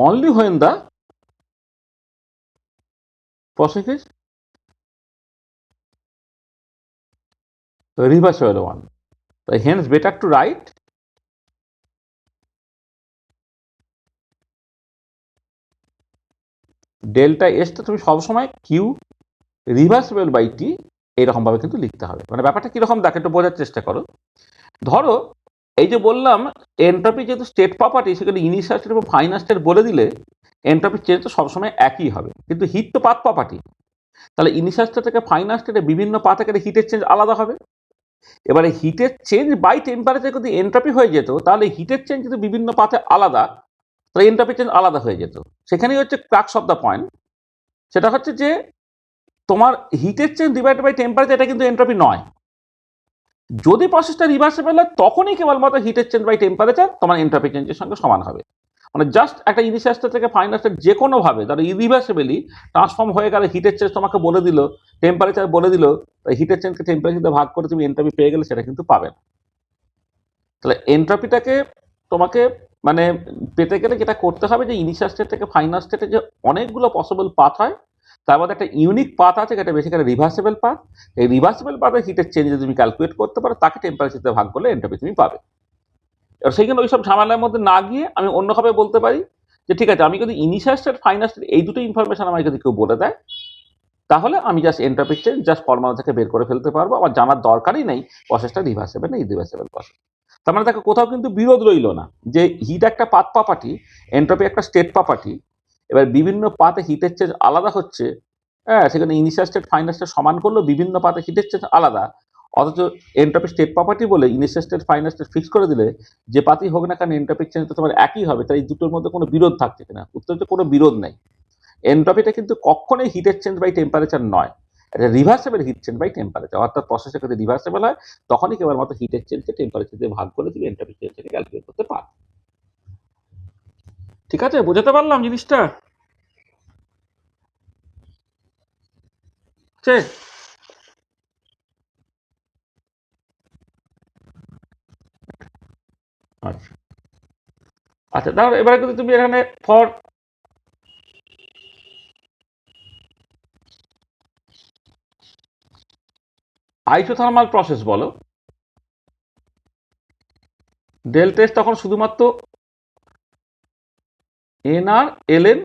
only when the process is reversible one. So hence better to write delta এসটা তুমি সবসময় কিউ রিভার্সিবল বাই টি এইরকম ভাবে কিন্তু লিখতে হবে। মানে ব্যাপারটা কিরকম দেখে একটু বোঝার চেষ্টা করো। ধরো এই যে বললাম এন্ট্রপি যেহেতু স্টেট প্রপার্টি, সেখানে ইনিশিয়াল স্টেট এবং ফাইনাল স্টেট বলে দিলে এন্ট্রপি চেঞ্জ তো সবসময় একই হবে, কিন্তু হিট তো পাথ প্রপার্টি, তাহলে ইনিশিয়াল স্টেট থেকে ফাইনাল স্টেটে বিভিন্ন পাথে গেলে হিটের চেঞ্জ আলাদা হবে। এবারে হিটের চেঞ্জ বাই টেম্পারেচার যদি এন্ট্রপি হয়ে যেত তাহলে হিটের চেঞ্জ যদি বিভিন্ন পাথে আলাদা, তাহলে এন্ট্রপি চেঞ্জ আলাদা হয়ে যেত। সেখানেই হচ্ছে ক্রাক্স অফ দ্য পয়েন্ট, সেটা হচ্ছে যে তোমার হিটের চেঞ্জ ডিভাইডেড বাই টেম্পারেচার এটা কিন্তু এন্ট্রপি নয়। যদি প্রসেসটা রিভার্সেবল হয় তখনই কেবলমাত্র হিটের চেঞ্জ বাই টেম্পারেচার তোমার এন্ট্রপি চেঞ্জের সঙ্গে সমান হবে। মানে জাস্ট একটা ইনিশিয়াল স্টেট থেকে ফাইনাল স্টেট যে কোনোভাবে ধরো ইরিভার্সেবলি ট্রান্সফর্ম হয়ে গেলে হিটের চেঞ্জ তোমাকে বলে দিল, টেম্পারেচার বলে দিল, হিটের চেঞ্জকে টেম্পারেচার ভাগ করে তুমি এন্ট্রপি পেয়ে গেলে সেটা কিন্তু পাবে না। তাহলে এন্ট্রপিটাকে তোমাকে মানে পেতে গেলে যেটা করতে হবে যে ইনিশিয়াল স্টেট থেকে ফাইনাল স্টেটে যে অনেকগুলো পসিবল পাথ হয় তার মধ্যে একটা ইউনিক পাথ আছে, যেটা বেসিক্যালি রিভার্সেবল পাথ। এই রিভার্সেবল পাথের হিটের চেঞ্জ যদি তুমি ক্যালকুলেট করতে পারো, তাকে টেম্পারেচারতে ভাগ করলে এন্ট্রপি তুমি পাবে। এবার সেইখানে ওইসব ঝামেলার মধ্যে না গিয়ে আমি অন্যভাবে বলতে পারি যে ঠিক আছে, আমি যদি ইনিশিয়াল স্টেট ফাইনাল স্টেট এই দুটো ইনফরমেশন আমাকে যদি কেউ বলে দেয়, তাহলে আমি জাস্ট এন্ট্রপির চেঞ্জ জাস্ট ফর্মুলা থেকে বের করে ফেলতে পারবো। আমার জানার দরকারই নেই প্রসেসটা রিভার্সেবল না ইরিভার্সেবল প্রসেস। তার মানে দেখো কোথাও কিন্তু বিরোধ রইল না যে হিট একটা পাথ প্রপার্টি, এন্ট্রপি একটা স্টেট প্রপার্টি। এবার বিভিন্ন পাথে হিটের চেঞ্জ আলাদা হচ্ছে, হ্যাঁ, সেখানে ইনিশিয়াল স্টেট ফাইনাল স্টেট সমান করলেও বিভিন্ন পাথে হিটের চেঞ্জ আলাদা। অথচ এন্ট্রপি স্টেট প্রপার্টি বলে initial state final state fix করে দিলে যে পাথই হোক না কেন এন্ট্রপির চেঞ্জ তো তোমার একই হবে। তাই এই দুটোর মধ্যে কোনো বিরোধ থাকছে কিনা, উত্তর হচ্ছে কোনো বিরোধ নেই। এন্ট্রপিটা কিন্তু কখনোই হিটের চেঞ্জ বাই টেম্পারেচার নয়, এটা reversible heat change by temperature. অর্থাৎ প্রসেসের ক্ষেত্রে রিভার্সেবল হয়, তখনই কেবলমাত্র হিটের চেঞ্জকে টেম্পারেচার দিয়ে ভাগ করে তুমি এন্ট্রপি চেঞ্জকে ক্যালকুলেট করতে পারো। ঠিক আছে, বোঝাতে পারলাম জিনিসটা? আচ্ছা আচ্ছা, তাহলে এবারে কিন্তু তুমি এখানে ফর আইসোথার্মাল প্রসেস বলো, ডেল্টা এস তখন শুধুমাত্র N R L N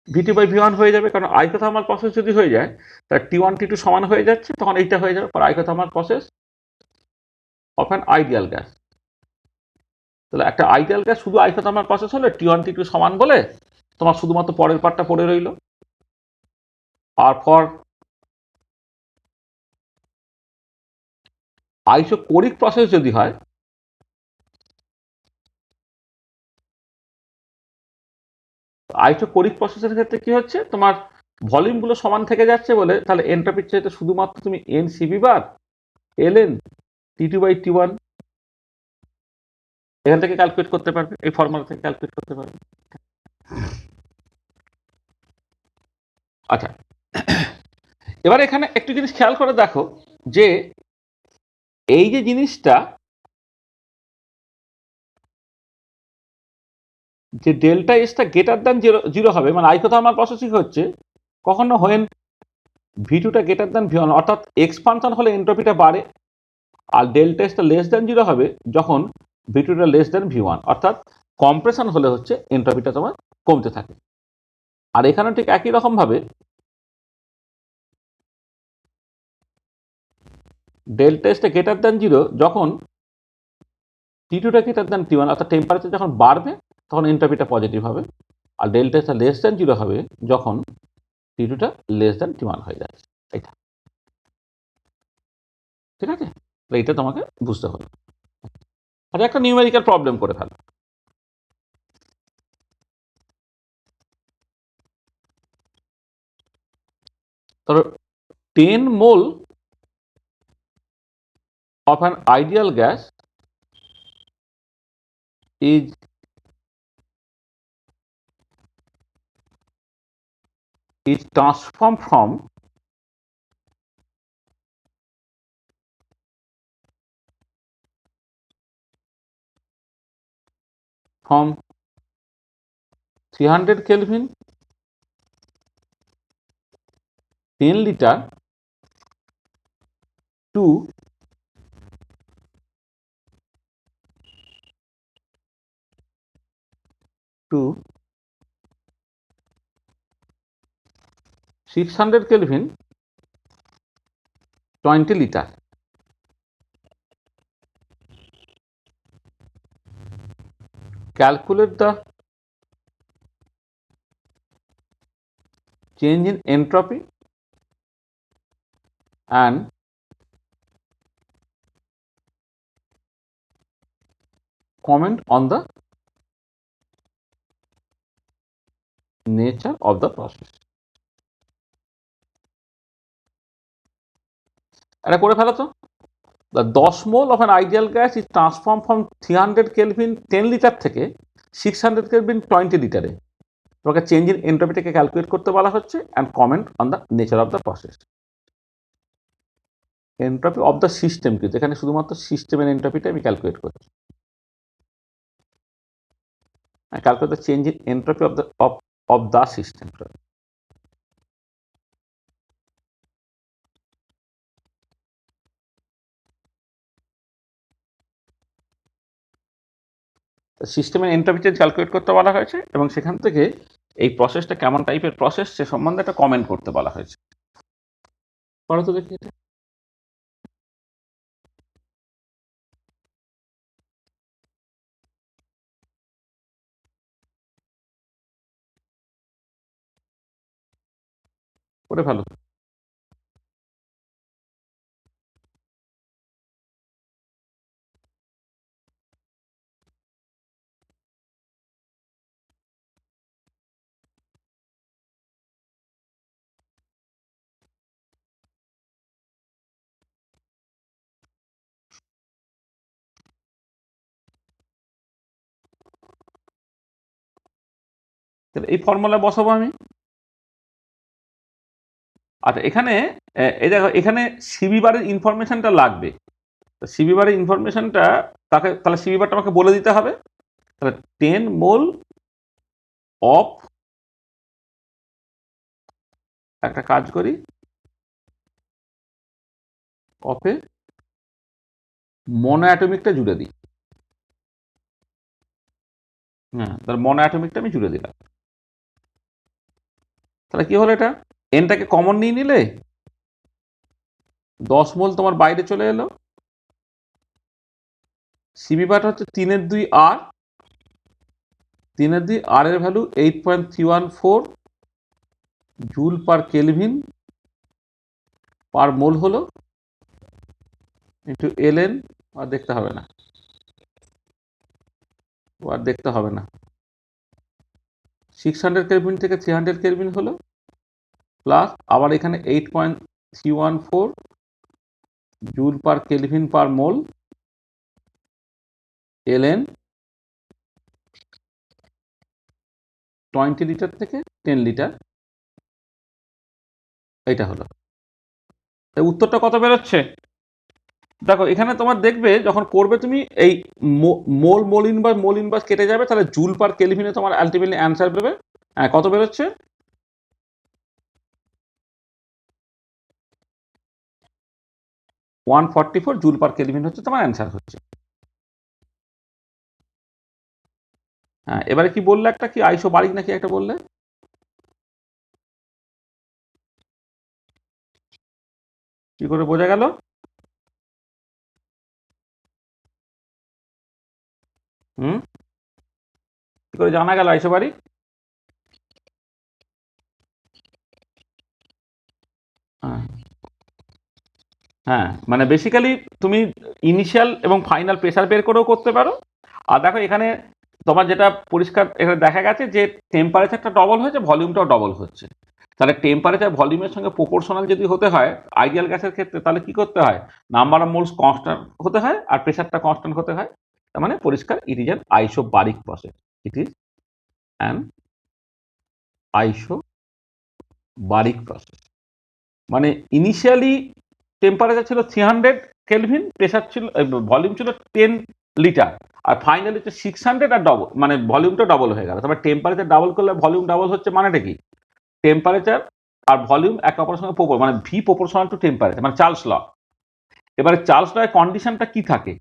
V T by V one হয়ে যাবে। কারণ আইসোথার্মাল প্রসেস যদি হয়ে যায়, তার টি ওয়ান টি টু সমান হয়ে যাচ্ছে, তখন এইটা হয়ে যাবে for isothermal process of an ideal gas. তাহলে একটা আইডিয়াল গ্যাস শুধু আইসোথার্মাল প্রসেস হলে টি ওয়ান টি টু সমান বলে তোমার শুধুমাত্র পরের পার্টটা পড়ে রইল। আর ফর আইসোকোরিক প্রসেস যদি হয়, আইসোকোরিক প্রসেসের ক্ষেত্রে কি হচ্ছে, তোমার ভলিউমগুলো সমান থেকে যাচ্ছে বলে তাহলে এন্ট্রপির চাইতে শুধুমাত্র তুমি N CB bar L N T two by T one এখান থেকে ক্যালকুলেট করতে পারবে, এই ফর্মুলা থেকে ক্যালকুলেট করতে পারবে। আচ্ছা, এবার এখানে একটু জিনিস খেয়াল করে দেখো যে এই যে জিনিসটা, যে ডেল্টা এসটা গ্রেটার দ্যান জিরো হবে, মানে আইসোথার্মাল প্রসেসিং হচ্ছে কখনো হোয়েন ভি টুটা গ্রেটার দ্যান ভি ওয়ান, অর্থাৎ এক্সপানশন হলে এন্ট্রপিটা বাড়ে। আর ডেল্টা এসটা লেস দ্যান জিরো হবে যখন ভি টুটা লেস দ্যান ভি ওয়ান, অর্থাৎ কম্প্রেশন হলে হচ্ছে এন্ট্রপিটা তোমার কমতে থাকে। আর এখানে ঠিক একই রকম ভাবে ডেল্টা এসটা গ্রেটার দ্যান জিরো যখন টি টুটা গ্রেটার দ্যান টি ওয়ান, অর্থাৎ টেম্পারেচার যখন বাড়বে তখন এন্ট্রপিটা পজিটিভ হবে। আর ডেল্টা এসটা লেস দ্যান জিরো হবে যখন টি টুটা লেস দ্যান টি ওয়ান হয়ে যাচ্ছে। এটা ঠিক আছে, এইটা তোমাকে বুঝতে হবে। আচ্ছা, একটা নিউমেরিক্যাল প্রবলেম করে ফেলো। ধরো 10 মোল of an ideal gas is transformed from 300 Kelvin 10 liter to 600 Kelvin 20 liter. Calculate the change in entropy and comment on the nature of the process. এটা করে ফেলো তো। The 10 mole of an ideal gas is transformed from 300 Kelvin 10 litre থেকে 600 Kelvin 20 লিটারে। তোমাকে change in এন্ট্রপিটাকে calculate করতে বলা হচ্ছে and comment on the nature of the process. Entropy of the system, কিন্তু এখানে শুধুমাত্র সিস্টেমের এন্ট্রপিটা আমি ক্যালকুলেট করছি। Calculate the change in entropy of the system. সিস্টেমের এন্ট্রপি চেঞ্জ ক্যালকুলেট করতে বলা হয়েছে এবং সেখান থেকে এই প্রসেসটা কেমন টাইপের প্রসেস সে সম্বন্ধে একটা কমেন্ট করতে বলা হয়েছে। পড়ো তো দেখি এটা। করে ভালো। এই ফর্মুলা বসাবো আমি। আচ্ছা এখানে এই দেখো এখানে সিবি বারের ইনফরমেশনটা লাগবে। সিবি বারের ইনফরমেশনটা তাকে তাহলে সিবি বারটা আমাকে বলে দিতে হবে। তাহলে 10 মোল অফ, একটা কাজ করি, অফে মনো অ্যাটমিকটা জুড়ে দিই। হ্যাঁ, তাহলে মনো অ্যাটমিকটা আমি জুড়ে দিলাম। তাহলে কি হলো, এটা এনটাকে কমন নিয়ে নিলে 10 মোল তোমার বাইরে চলে এলো। সিবি বারটা হচ্ছে 3/2 আর, 3/2 আর এর value 8.314 joule per kelvin per mole হলো, ইন্টু এলএন। আর দেখতে হবে না, আর দেখতে হবে না। 600 কেলভিন থেকে 300 কেলভিন হলো, প্লাস আবার এখানে 8.314 joule per kelvin per mole LN 20 litre থেকে 10 লিটার। এইটা হলো উত্তরটা। কত বেরোচ্ছে দেখো এখানে তোমার দেখবে যখন করবে তুমি এই মোল ইনভার্স কেটে যাবে, তাহলে জুল পার কেলভিনে তোমার আলটিমেটলি অ্যান্সার বেরোবে। হ্যাঁ, কত বেরোচ্ছে? 144 জুল পার কেলভিন হচ্ছে তোমার অ্যান্সার হচ্ছে। হ্যাঁ, এবারে কি বললে, একটা কি আইসোবারিক নাকি একটা বললে, কি করে বোঝা গেল? কি করে জানা গেল আইসোবারিক? হ্যাঁ, হ্যাঁ, মানে বেসিক্যালি তুমি ইনিশিয়াল এবং ফাইনাল প্রেসার বের করেও করতে পারো। আর দেখো এখানে তোমার যেটা পরিষ্কার এখানে দেখা গেছে যে টেম্পারেচারটা ডবল হয়েছে, ভলিউমটাও ডবল হচ্ছে। তাহলে টেম্পারেচার ভলিউমের সঙ্গে প্রপোর্শনাল যদি হতে হয় আইডিয়াল গ্যাসের ক্ষেত্রে, তাহলে কি করতে হয়, নাম্বার অফ মোলস কনস্ট্যান্ট হতে হয় আর প্রেসারটা কনস্ট্যান্ট হতে হয়। তার মানে পরিষ্কার it is an isobaric process. It is an isobaric process. মানে ইনিশিয়ালি টেম্পারেচার ছিল 300 কেলভিন, প্রেসার ছিল, ভলিউম ছিল 10 লিটার, আর ফাইনালি হচ্ছে 600 আর ডবল, মানে ভলিউমটা ডবল হয়ে গেল। তারপরে টেম্পারেচার ডাবল করলে ভলিউম ডাবল হচ্ছে, মানেটা কি? টেম্পারেচার আর ভলিউম একে অপরের সঙ্গে মানে ভি প্রপোর্শনাল টু টেম্পারেচার, মানে চার্লস ল। এবারে চার্লস ল এর কন্ডিশনটা কি থাকে?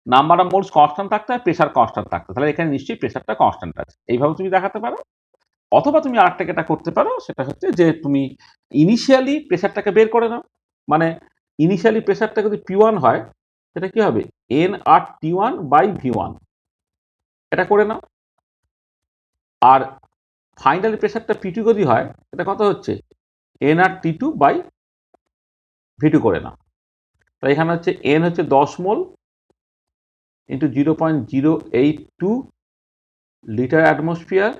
নাম্বার অফ মোলস কনস্ট্যান্ট থাকতে হয়, প্রেসার কনস্ট্যান্ট থাকতে হয়। তাহলে এখানে নিশ্চয়ই প্রেসারটা কনস্ট্যান্ট আছে, এইভাবে তুমি দেখাতে পারো। অথবা তুমি আরেকটা যেটা করতে পারো সেটা হচ্ছে যে তুমি ইনিশিয়ালি প্রেসারটাকে বের করে নাও। মানে ইনিশিয়ালি প্রেসারটা যদি P1 হয়, সেটা কি হবে, nRT1/V1, এটা করে নাও। আর ফাইনাল প্রেসারটা P2 যদি হয়, এটা কত হচ্ছে, nRT2/V2 করে নাও। তাই এখানে হচ্ছে n হচ্ছে 10 mole into 0.082 litre atmosphere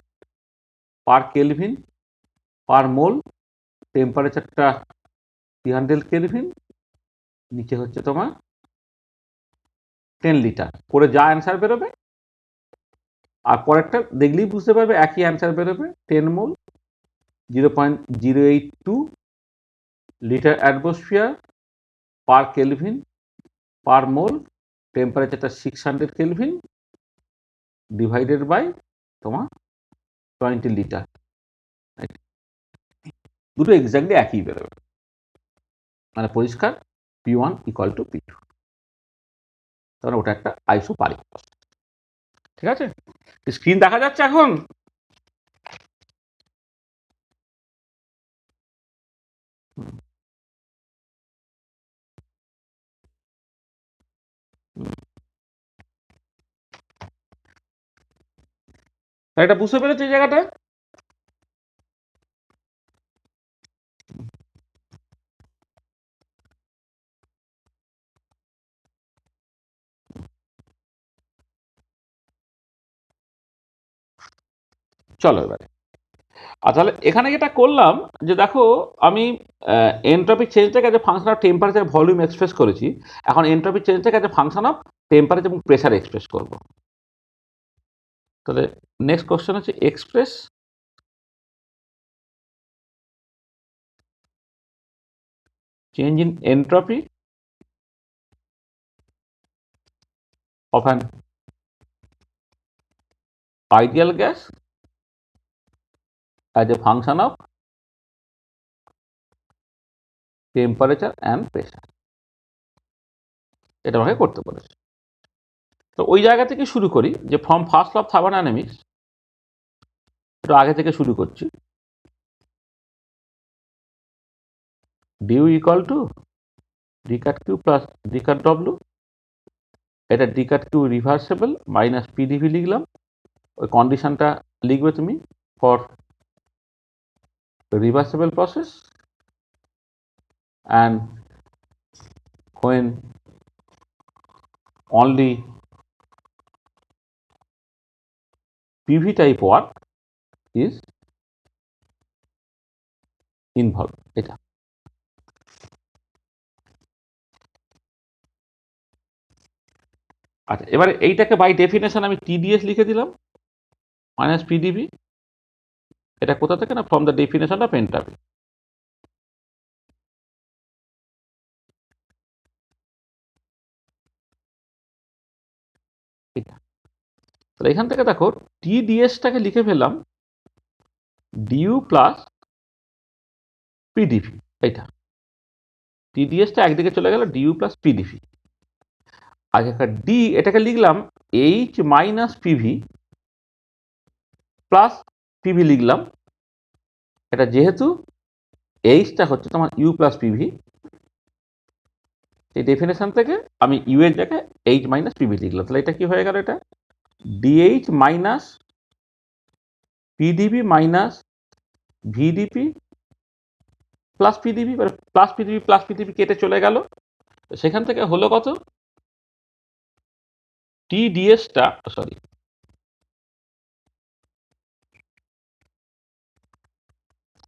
per kelvin per mole, টেম্পারেচারটা 300 কেলভিন, নিচে হচ্ছে তোমার 10 লিটার করে যা অ্যান্সার বেরোবে। আর পরেরটা দেখলেই বুঝতে পারবে একই অ্যান্সার বেরোবে, 10 mole 0.082 litre atmosphere per kelvin per mole, টেম্পারেচারটা 600 কেলভিন, ডিভাইডেড বাই তোমার 20 লিটার। দুটো এক্স্যাক্টলি একই বেরোবে, মানে পরিষ্কার P1 = P2। তাহলে ওটা একটা আইসোবারিক প্রসেস। ঠিক আছে, স্ক্রিন দেখা যাচ্ছে এখন? এটা বুঝতে পেরেছি এই জায়গাটা? চলো এবারে তাহলে এখানে যেটা করলাম যে দেখো আমি এনট্রপিক চেঞ্জটাকে যে function of temperature volume express করেছি, এখন এনট্রপিক চেঞ্জটাকে যে ফাংশন অফ টেম্পারেচার এবং প্রেসার এক্সপ্রেস করব। তাহলে নেক্সট কোশ্চেন হচ্ছে express change in entropy of an ideal gas as a function of temperature and pressure, এটা আমাকে করতে বলেছে। তো ওই জায়গা থেকে শুরু করি যে from first law of thermodynamics, একটু আগে থেকে শুরু করছি। D U equal to D cut Q plus D cut W, এটা D cut Q reversible minus P D V লিখলাম। ওই কন্ডিশনটা লিখবে তুমি for reversible process and when only PV type work is involved, এটা। আচ্ছা, এবারে এইটাকে বাই ডেফিনেশন আমি টিডিএস লিখে দিলাম মাইনাস পিডিভি। এটা কোথা থেকে না, from the definition of entropy. এটা তাহলে এখান থেকে দেখো টিডিএসটাকে লিখে ফেললাম ডিউ প্লাস পিডিভি। এইটা টিডিএসটা একদিকে চলে গেল ডিউ প্লাস পিডিভি। আচ্ছা, ডি এটাকে লিখলাম H minus PV plus PV লিখলাম। এটা যেহেতু এইচটা হচ্ছে তোমার ইউ প্লাস পিভি, এই ডেফিনেশন থেকে আমি ইউ এর জায়গায় এইচ মাইনাস পিভি লিখলাম। তাহলে এটা কি হয়ে গেল, এটা DH minus PDB minus VDP plus PDB, plus PDB কেটে চলে গেল। সেখান থেকে হলো কত, টিডিএসটা সরি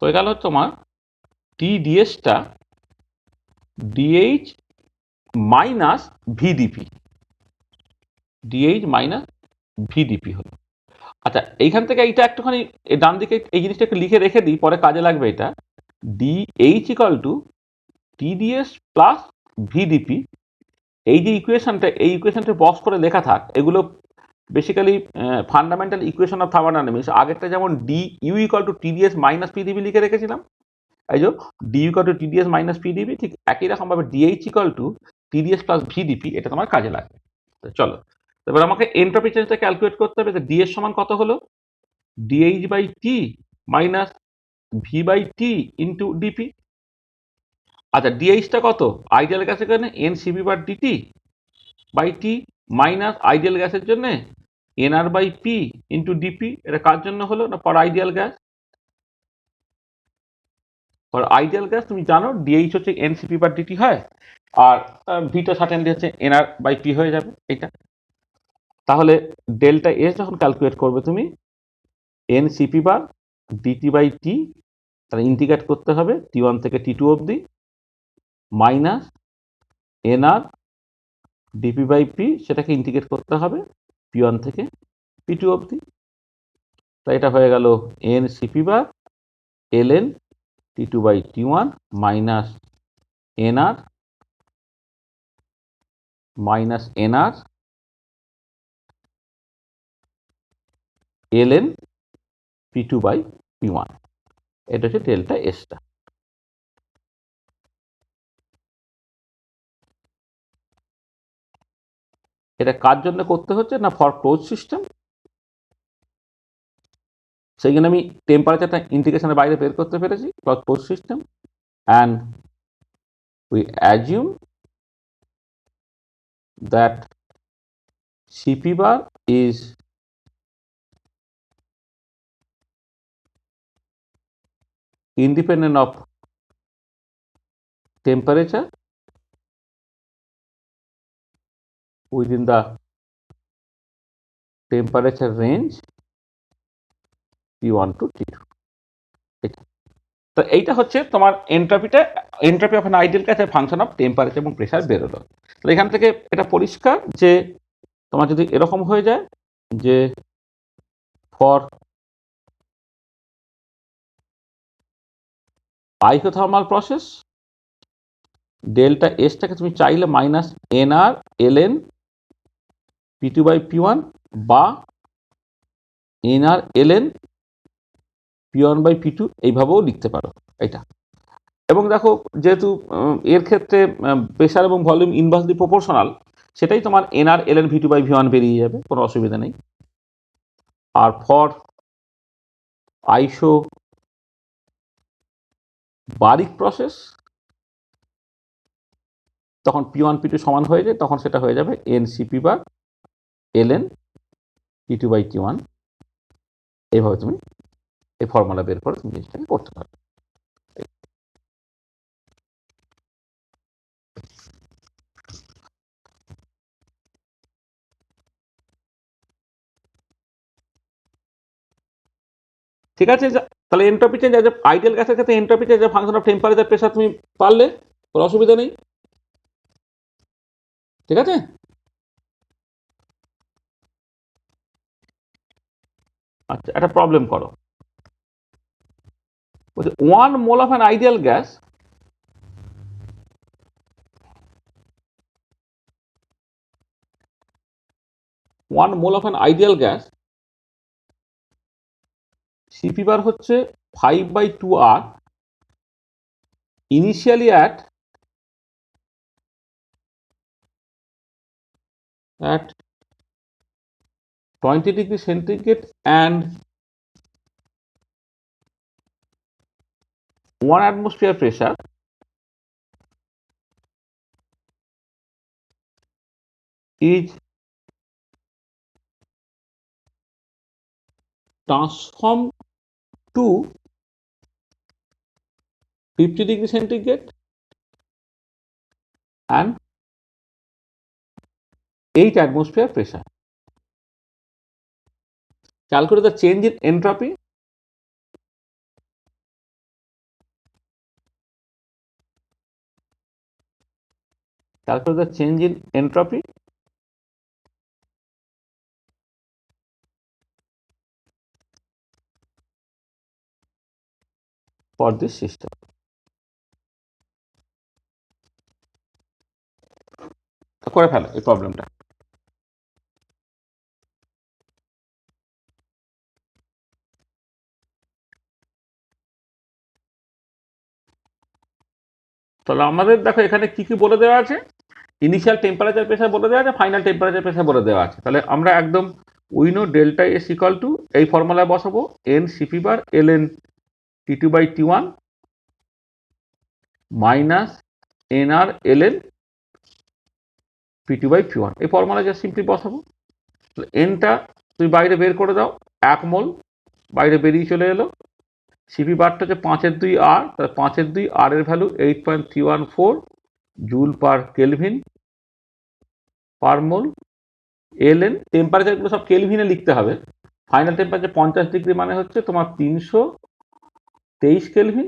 হয়ে গেল তোমার টিডিএসটা DH minus VDP, DH minus VDP হলো। আচ্ছা, এইখান থেকে এইটা একটুখানি ডান দিকে এই জিনিসটা একটু লিখে রেখে দিই, পরে কাজে লাগবে। এটা DH equal to T D S plus VDP. এই যে ইকুয়েশনটা, এই ইকুয়েশনটা বক্স করে লেখা থাক। এগুলো basically fundamental equation of thermodynamics. আগেরটা যেমন D U equal to T D S minus P D V লিখে রেখেছিলাম, এই যে D U equal to T D S minus P D V, ঠিক একই রকমভাবে D H equal to T D S plus V D P, এটা তোমার কাজে লাগবে। চলো এবার আমাকে এনট্রপি চেঞ্জটা ক্যালকুলেট করতে হবে। ডি এর সমান কত হলো, D H by T minus V by T into D P. আচ্ছা, ডিএইচটা কত, আইডিয়াল গ্যাসের জন্য N CB bar DT by T minus ideal গ্যাসের জন্য N R by P into D P. এটা কার জন্য হলো না, for ideal gas. For ideal gas তুমি জানো ডিএইচ হচ্ছে এনসিপি বার ডিটি হয়, আর ভিটা সার্টেনলি হচ্ছে এনআর বাই পি হয়ে যাবে এটা। তাহলে ডেল্টা এস যখন ক্যালকুলেট করবে তুমি N C P bar DT by T, তাহলে ইন্টিগ্রেট করতে হবে টি ওয়ান থেকে টি টু অবধি, minus N R D P by P, সেটাকে ইন্টিগ্রেট করতে হবে পি ওয়ান থেকে পি টু অবধি। তাই এটা হয়ে গেল N CP bar L N T two by T one minus N R L N P two by P one. এটা হচ্ছে ডেল্টা এসটা। এটা কার জন্য করতে হচ্ছে না, ফর ক্লোজ সিস্টেম সেই জন্য আমি টেম্পারেচারটা ইন্টিগ্রেশনের বাইরে বের করতে পেরেছি close system, and we assume that Cp bar is independent of temperature within the temperature range T1 to T2. তো এইটা হচ্ছে তোমার entropy of an ideal gas function of temperature এবং প্রেসার বেরোলো। তাহলে এখান থেকে এটা পরিষ্কার যে তোমার যদি এরকম হয়ে যায় যে ফর আইসোথার্মাল প্রসেস ডেল্টা এসটাকে তুমি চাইলে minus NR LN পি2 by P one বা এনআর এলএন পি1 বাই পি2 এইভাবেও লিখতে পারো এটা। এবং দেখো যেহেতু এর ক্ষেত্রে প্রেসার এবং ভলিউম ইনভার্সলি প্রপোর্শনাল, সেটাই তোমার N R L N V two by V one বেরিয়ে যাবে, কোনো অসুবিধা নেই। আর ফর আইসো বারিক প্রসেস তখন পি1 পি2 সমান হয়ে যায়, তখন সেটা হয়ে যাবে এনসিপি বা এলএন পি2 বাই টি1। এইভাবে তুমি এই ফর্মুলা বের করে তুমি জিনিসটাকে করতে পারবে। ঠিক আছে, তাহলে এন্ট্রপি চেঞ্জ অ্যাজ আইডিয়াল গ্যাসের ক্ষেত্রে entropy change function of temperature pressure তুমি পারলে, কোনো অসুবিধা নেই। ঠিক আছে, আচ্ছা একটা প্রবলেম করো। বলছে 1 mole of an ideal gas Cp বার হচ্ছে 5/2R initially at 20 degree centigrade and 1 atmosphere pressure is transformed to 50 degree centigrade and 8 atmosphere pressure. Calculate the change in entropy. Calculate the change in entropy for this system. করে ফেলো এই প্রবলেমটা। তাহলে আমাদের দেখো এখানে কি কি বলে দেওয়া আছে, ইনিশিয়াল টেম্পারেচার প্রেসার বলে দেওয়া আছে, ফাইনাল টেম্পারেচার প্রেসার বলে দেওয়া আছে। তাহলে আমরা একদম we know delta S equal to এই ফর্মুলায় বসাবো N CP bar L N T two by T one minus N R L N P two by P one, এই ফর্মুলা যা সিম্পলি বসাবো। এনটা তুমি বাইরে বের করে দাও, 1 মোল বাইরে বেরিয়ে চলে এলো। সিপি বারটা হচ্ছে 5/2 আর, তাহলে 5/2 আর এর value 8.314 joule per kelvin per mole. LN টেম্পারেচারগুলো সব কেলভিনে লিখতে হবে। ফাইনাল টেম্পারেচার 50 ডিগ্রি মানে হচ্ছে তোমার 323 কেলভিন,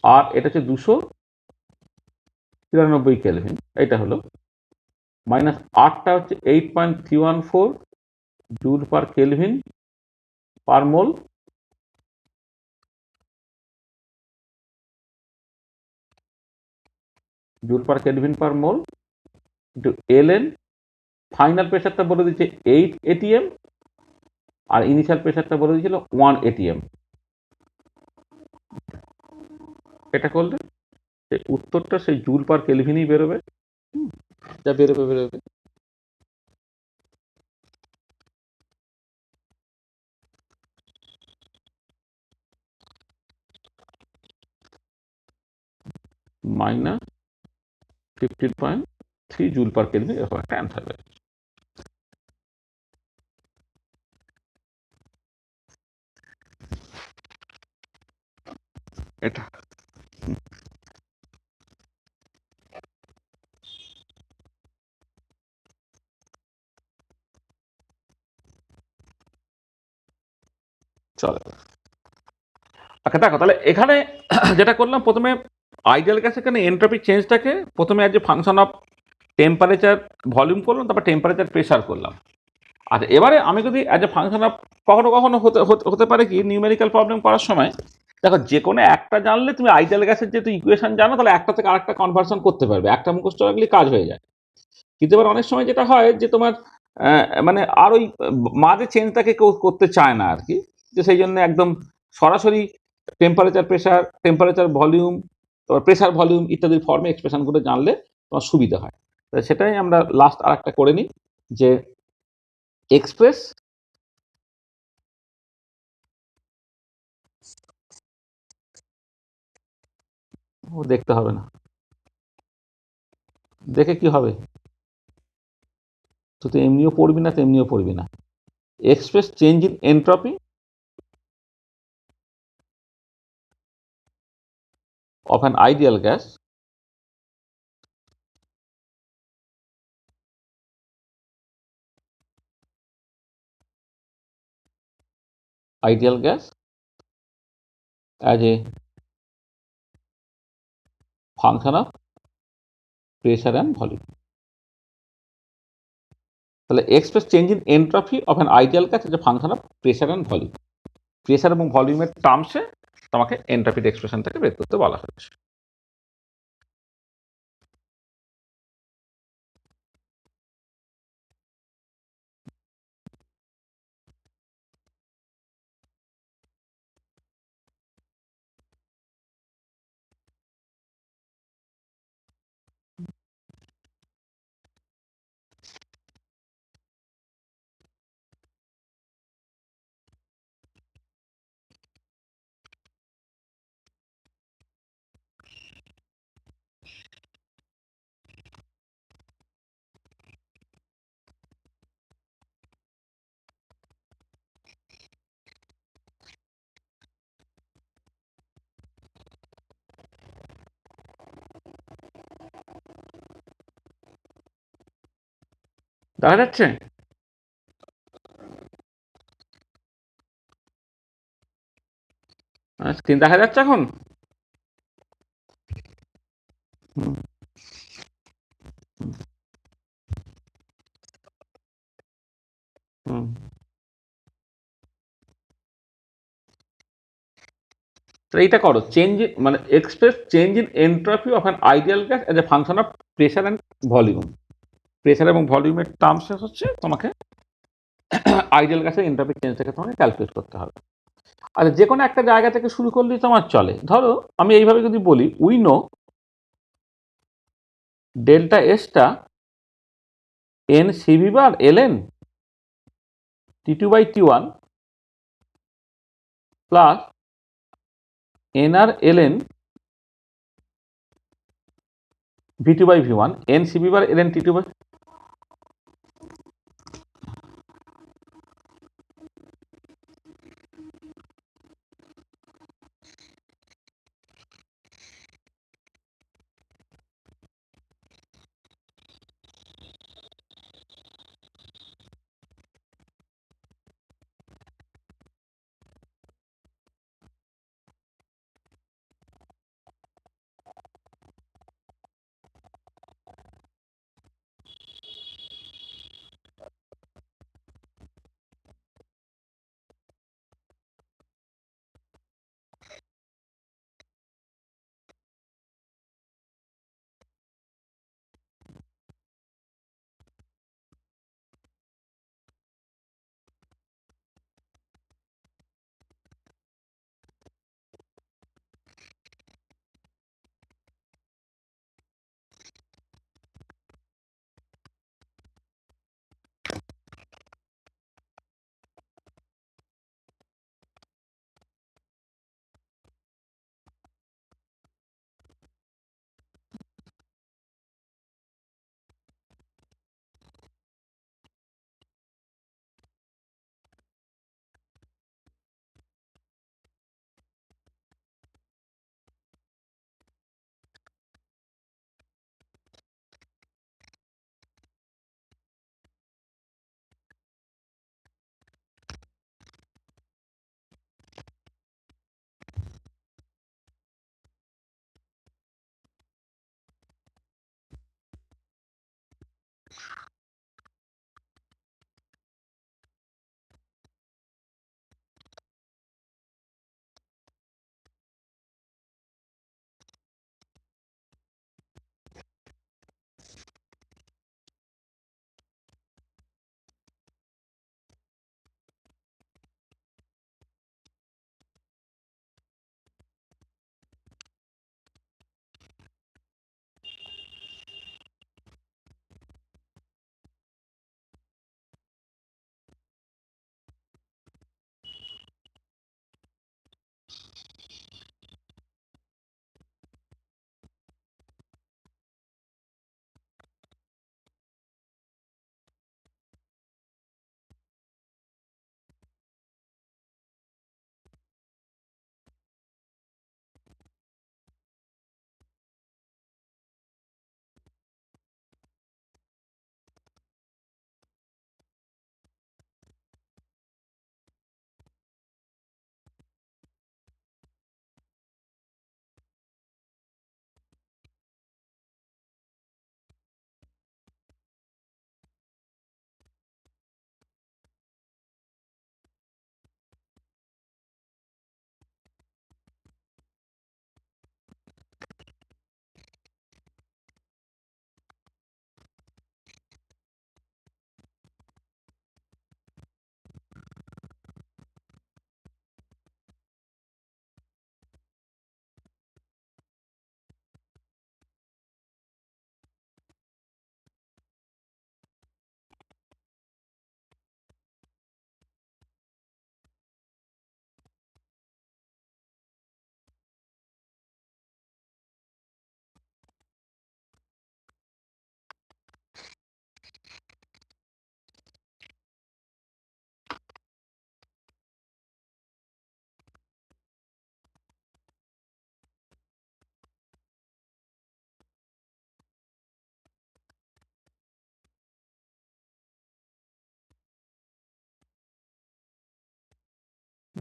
আর এটা হচ্ছে 293 কেলভিন। এটা হলো মাইনাস আরটা হচ্ছে 8.314 জুল পার কেলভিন পার মোল। জুল পার কেলভিন পার মোল ইন্টু এলএন। ফাইনাল প্রেসারটা বলে দিচ্ছে 8 এটিএম আর ইনিশিয়াল প্রেসারটা বলে দিয়েছিল 1 এটিএম। এটা করলে সেই উত্তরটা সেই জুল পার কেলভিনই বেরোবে, যা বেরোবে। মাইনাস 15.3 জুল পার কেলভিন, এরকম একটা অ্যান্সার বেরোচ্ছে। এটা চলে। আচ্ছা দেখো, তাহলে এখানে যেটা করলাম, প্রথমে আইডিয়াল গ্যাস এখানে এন্ট্রপি চেঞ্জটাকে প্রথমে as a function of temperature volume করলাম, তারপর টেম্পারেচার প্রেশার করলাম। আচ্ছা, এবারে আমি যদি অ্যাজ এ ফাংশন অফ, কখনো কখনো হতে পারে কি নিউমেরিক্যাল প্রবলেম করার সময়, দেখো যে কোনো একটা জানলে তুমি আইডিয়াল গ্যাসের যেহেতু ইকুয়েশন জানো, তাহলে একটা থেকে আরেকটা কনভার্সন করতে পারবে, একটা মুখস্থ রাখলে কাজ হয়ে যায়। কিন্তু এবার অনেক সময় যেটা হয় যে তোমার মানে আর ওই মাঝে চেঞ্জটাকে কেউ করতে চায় না আর কি, যে সেই জন্য একদম সরাসরি টেম্পারেচার ভলিউম, তারপর প্রেশার ভলিউম ইত্যাদির ফর্মে এক্সপ্রেশনগুলো জানলে তোমার সুবিধা হয়। সেটাই আমরা লাস্ট আর একটা করে নিই, যে এক্সপ্রেস ও দেখতে হবে না, দেখে কি হবে, তুই তো এমনিও পড়বি না তেমনিও পড়বি না। Express change in entropy of an ideal gas as a function of pressure and volume। তাহলে express change in entropy of an ideal gas as a function of pressure and volume. Pressure এবং ভলিউমের টার্মসে তোমাকে এন্ট্রপির এক্সপ্রেশনটাকে বের করতে বলা হচ্ছে। দেখা যাচ্ছে? স্ক্রিন দেখা যাচ্ছে এখন? হুম, হুম। তো এইটা করো, চেঞ্জ মানে express change in entropy of an ideal gas as a function of pressure and volume. Pressure এবং ভলিউমের টার্মস হচ্ছে তোমাকে আইডিয়াল গ্যাসের এন্ট্রপি চেঞ্জটাকে তোমাকে ক্যালকুলেট করতে হবে। আচ্ছা, যে কোনো একটা জায়গা থেকে শুরু করলেই তোমার চলে। ধরো আমি এইভাবে যদি বলি, উই নো ডেল্টা এসটা N CV bar L N T two by T one plus N R L N V two by V one, N CV bar L N T two by,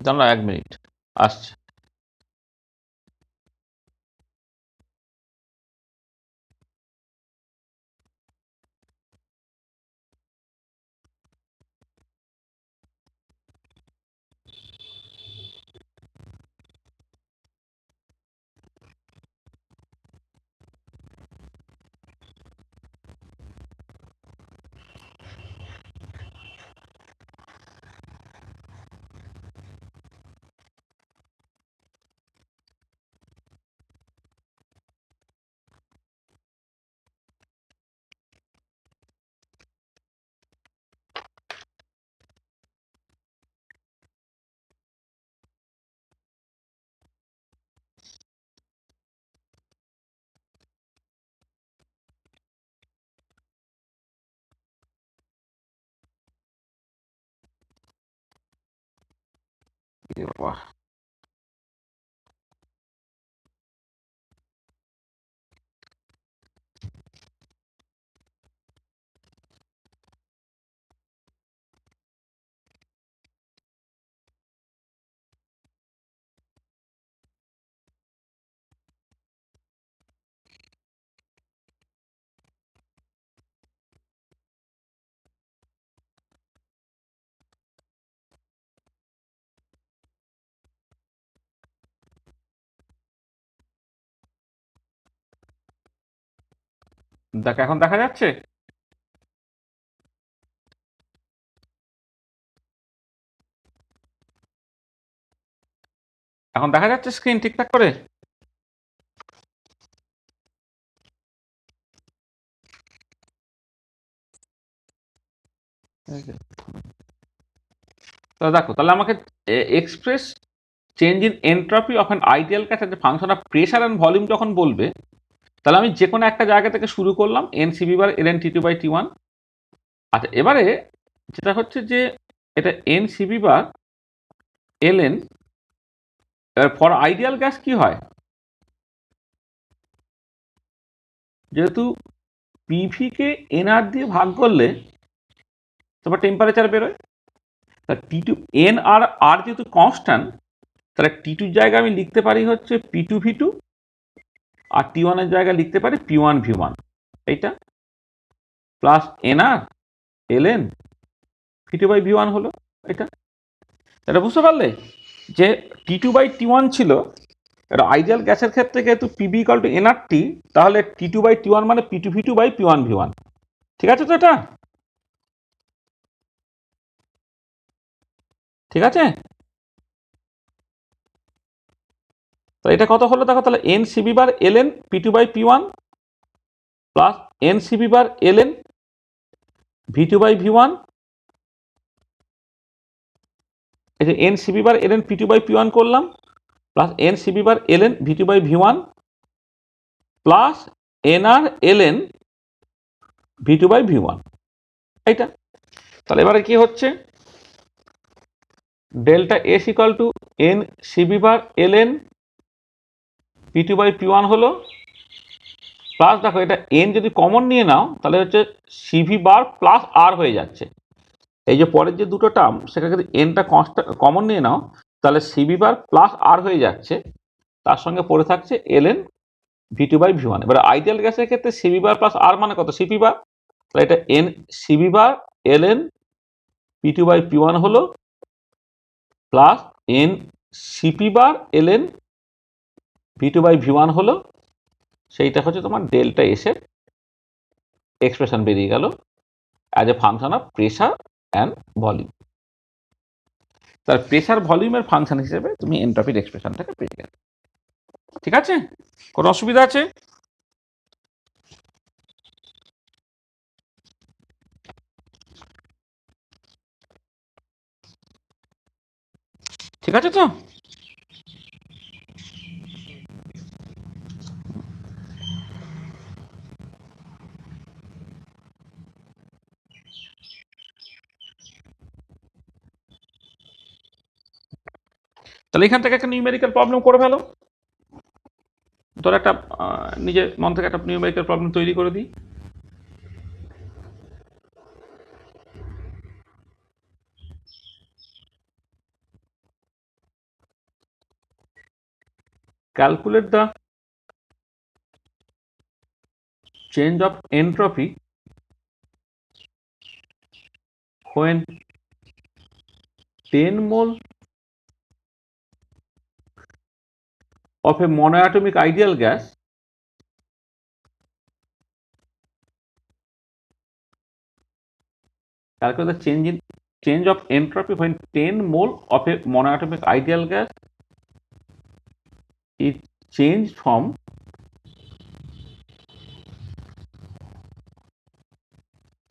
জানো 1 minute আসছে। বাবা, দেখ এখন দেখা যাচ্ছে? এখন দেখা যাচ্ছে স্ক্রিন ঠিকঠাক করে? তাহলে দেখো, তাহলে আমাকে express change in entropy of an ideal gas as a function of pressure and volume যখন বলবে, তাহলে আমি যে কোনো একটা জায়গা থেকে শুরু করলাম, N C V bar L N T two by T one. আচ্ছা, এবারে যেটা হচ্ছে যে এটা N C V bar L N, for ideal gas কি হয়, যেহেতু পিভিকে এনআর দিয়ে ভাগ করলে তারপর টেম্পারেচার বেরোয়, তা টি টু এন আর আর যেহেতু কনস্ট্যান্ট, তাহলে টি টুর জায়গায় আমি লিখতে পারি হচ্ছে পি টু ভি টু, আর টি ওয়ানের জায়গায় লিখতে পারি পি ওয়ান ভি ওয়ান, এইটা plus N R L N V two by V one হলো এটা। এটা বুঝতে পারলে যে T two by T one ছিল, এটা আইডিয়াল গ্যাসের ক্ষেত্রে যেহেতু P V equal to N R T, তাহলে T two by T one মানে P two V two by P one V one. ঠিক আছে তো? এটা ঠিক আছে? তো এটা কত হলো দেখো, তাহলে N CB bar L N P two by P one plus N CB bar L N V two by V one, এই যে N CB bar L N P two by P one করলাম, plus N CB bar L N V two by V one plus N R L N V two by V one, এইটা। তাহলে এবারে কি হচ্ছে, delta S equal to N CB bar L N P two by P one হলো, plus দেখো এটা N যদি common নিয়ে নাও তাহলে হচ্ছে সিভি বার প্লাস আর হয়ে যাচ্ছে। এই যে পরের যে দুটো টার্ম সেটা যদি এনটা কমন নিয়ে নাও তাহলে সিভি বার প্লাস আর হয়ে যাচ্ছে, তার সঙ্গে পড়ে থাকছে L N V two by V one. এবার আইডিয়াল গ্যাসের ক্ষেত্রে সিভি বার প্লাস আর মানে কত, সিপি বার, তাহলে এটা N CV bar L N P two by P one হলো, plus N CP bar L N V two by V one হলো, সেইটা হচ্ছে তোমার ডেল্টা এসের এক্সপ্রেশন বেরিয়ে গেল as a function of pressure and volume. তার প্রেশার ভলিউমের ফাংশন হিসেবে তুমি এন্ট্রপির এক্সপ্রেশনটাকে পেয়ে গেলে। ঠিক আছে? কোনো অসুবিধা আছে? ঠিক আছে তো? তাহলে এখান থেকে একটা নিউমেরিক্যাল প্রবলেম করে ফেলো। ধর একটা নিজের মন থেকে একটা নিউমেরিক্যাল প্রবলেম তৈরি করে দিই। calculate the change of entropy when 10 mole of a monoatomic ideal gas calculate the change of entropy when 10 mole of a monoatomic ideal gas is changed from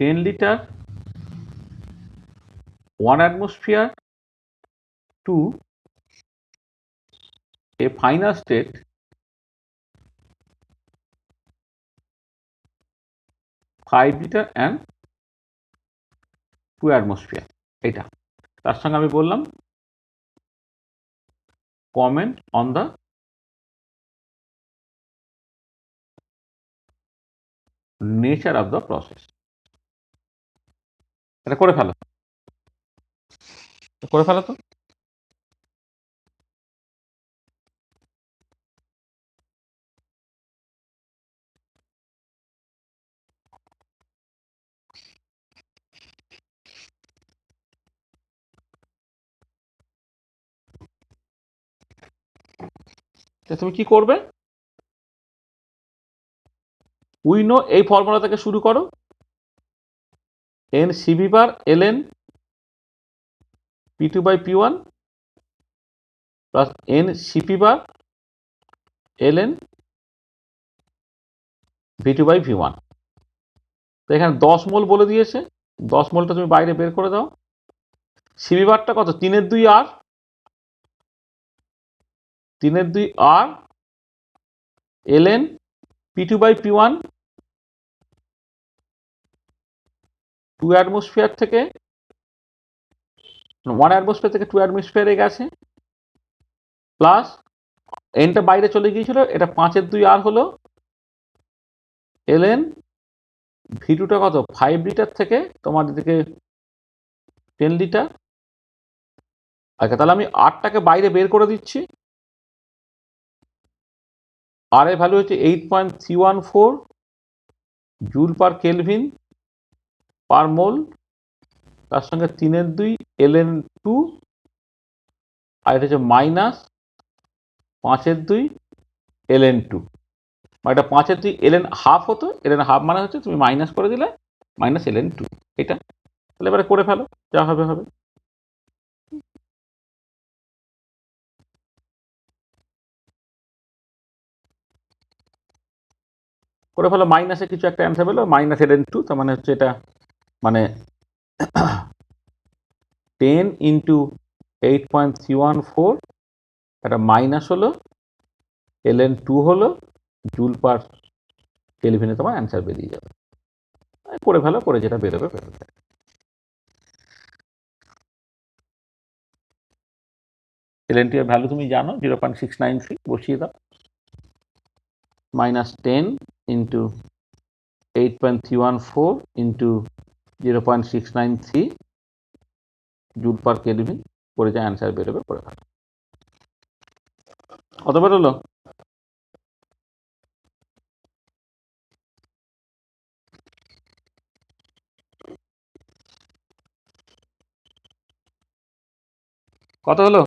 10 liter 1 atmosphere to a final state five litre and 2 atmosphere। এটা তার সঙ্গে আমি বললাম comment on the nature of the process. এটা করে ফেলো তো। তুমি কি করবে? উইনো এই ফর্মুলা থেকে শুরু করো, N CV bar L N P two by P one plus N CP bar L N V two by V one. তো এখানে 10 মোল বলে দিয়েছে, 10 মোলটা তুমি বাইরে বের করে দাও। সিভি বারটা কত? 3/2 R 3/2 R LN P two by P one 2 atmosphere থেকে 1 অ্যাটমসফিয়ার থেকে 2 অ্যাটমসফিয়ারে গেছে, প্লাস এনটা বাইরে চলে গিয়েছিল, এটা 5/2 আর হলো এলএন ভি টুটা কত? 5 লিটার থেকে তোমার দিকে 10 লিটার। আচ্ছা, তাহলে আমি আরটাকে বাইরে বের করে দিচ্ছি। আর এর ভ্যালু হচ্ছে 8.314 জুল পার কেলভিন পার মোল, তার সঙ্গে 3/2 এলএন টু, আর এটা হচ্ছে মাইনাস 5/2 এলএন টু। এটা 5/2 এলএন হাফ হতো, এলএন হাফ মানে হচ্ছে তুমি মাইনাস করে দিলে মাইনাস এলএন টু। এটা তাহলে এবারে করে ফেলো, যা হবে হবে। করে ফেলো, মাইনাসে কিছু একটা অ্যান্সার পেলো, মাইনাস এলএন টু, তার মানে হচ্ছে এটা মানে 10 ইন্টু 8.314, এটা মাইনাস হলো এলএন টু হলো জুল পার কেলভিনে তোমার অ্যান্সার বেরিয়ে যাবে। করে ফেলো, করে যেটা বেরোবে বেরোবে। এলএন টু এর ভ্যালু তুমি জানো 0.693, বসিয়ে দাও। Minus 10 into 8.314 into 0.693 joule per kelvin, করে যা অ্যান্সার বেরোবে করে ফেলো। কত বেরোলো? কত হলো?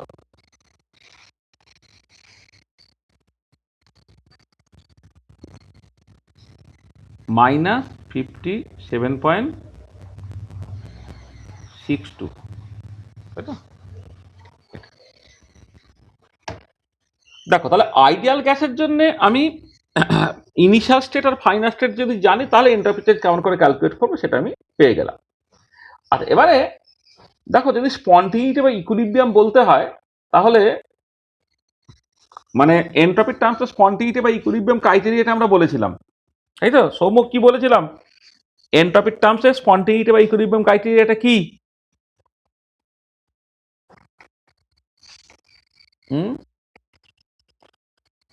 মাইনাস 57.62, তাই তো? দেখো, তাহলে আইডিয়াল গ্যাসের জন্য আমি ইনিশিয়াল স্টেট আর ফাইনাল স্টেট যদি জানি, তাহলে এন্ট্রপিটা কেমন করে ক্যালকুলেট করবো সেটা আমি পেয়ে গেলাম। আর এবারে দেখো, যদি স্পন্টিনিটি বা ইকুইলিব্রিয়াম বলতে হয়, তাহলে মানে এন্ট্রপির টার্মসে স্পন্টিনিটি বা ইকুইলিব্রিয়াম ক্রাইটেরিয়াটা আমরা বলেছিলাম, তাই তো? সৌম্য কি বলেছিলাম? এন্ট্রপির টার্মসে স্পন্টিনিটি বা ইকুইলিব্রিয়াম ক্রাইটেরিয়াটা কি?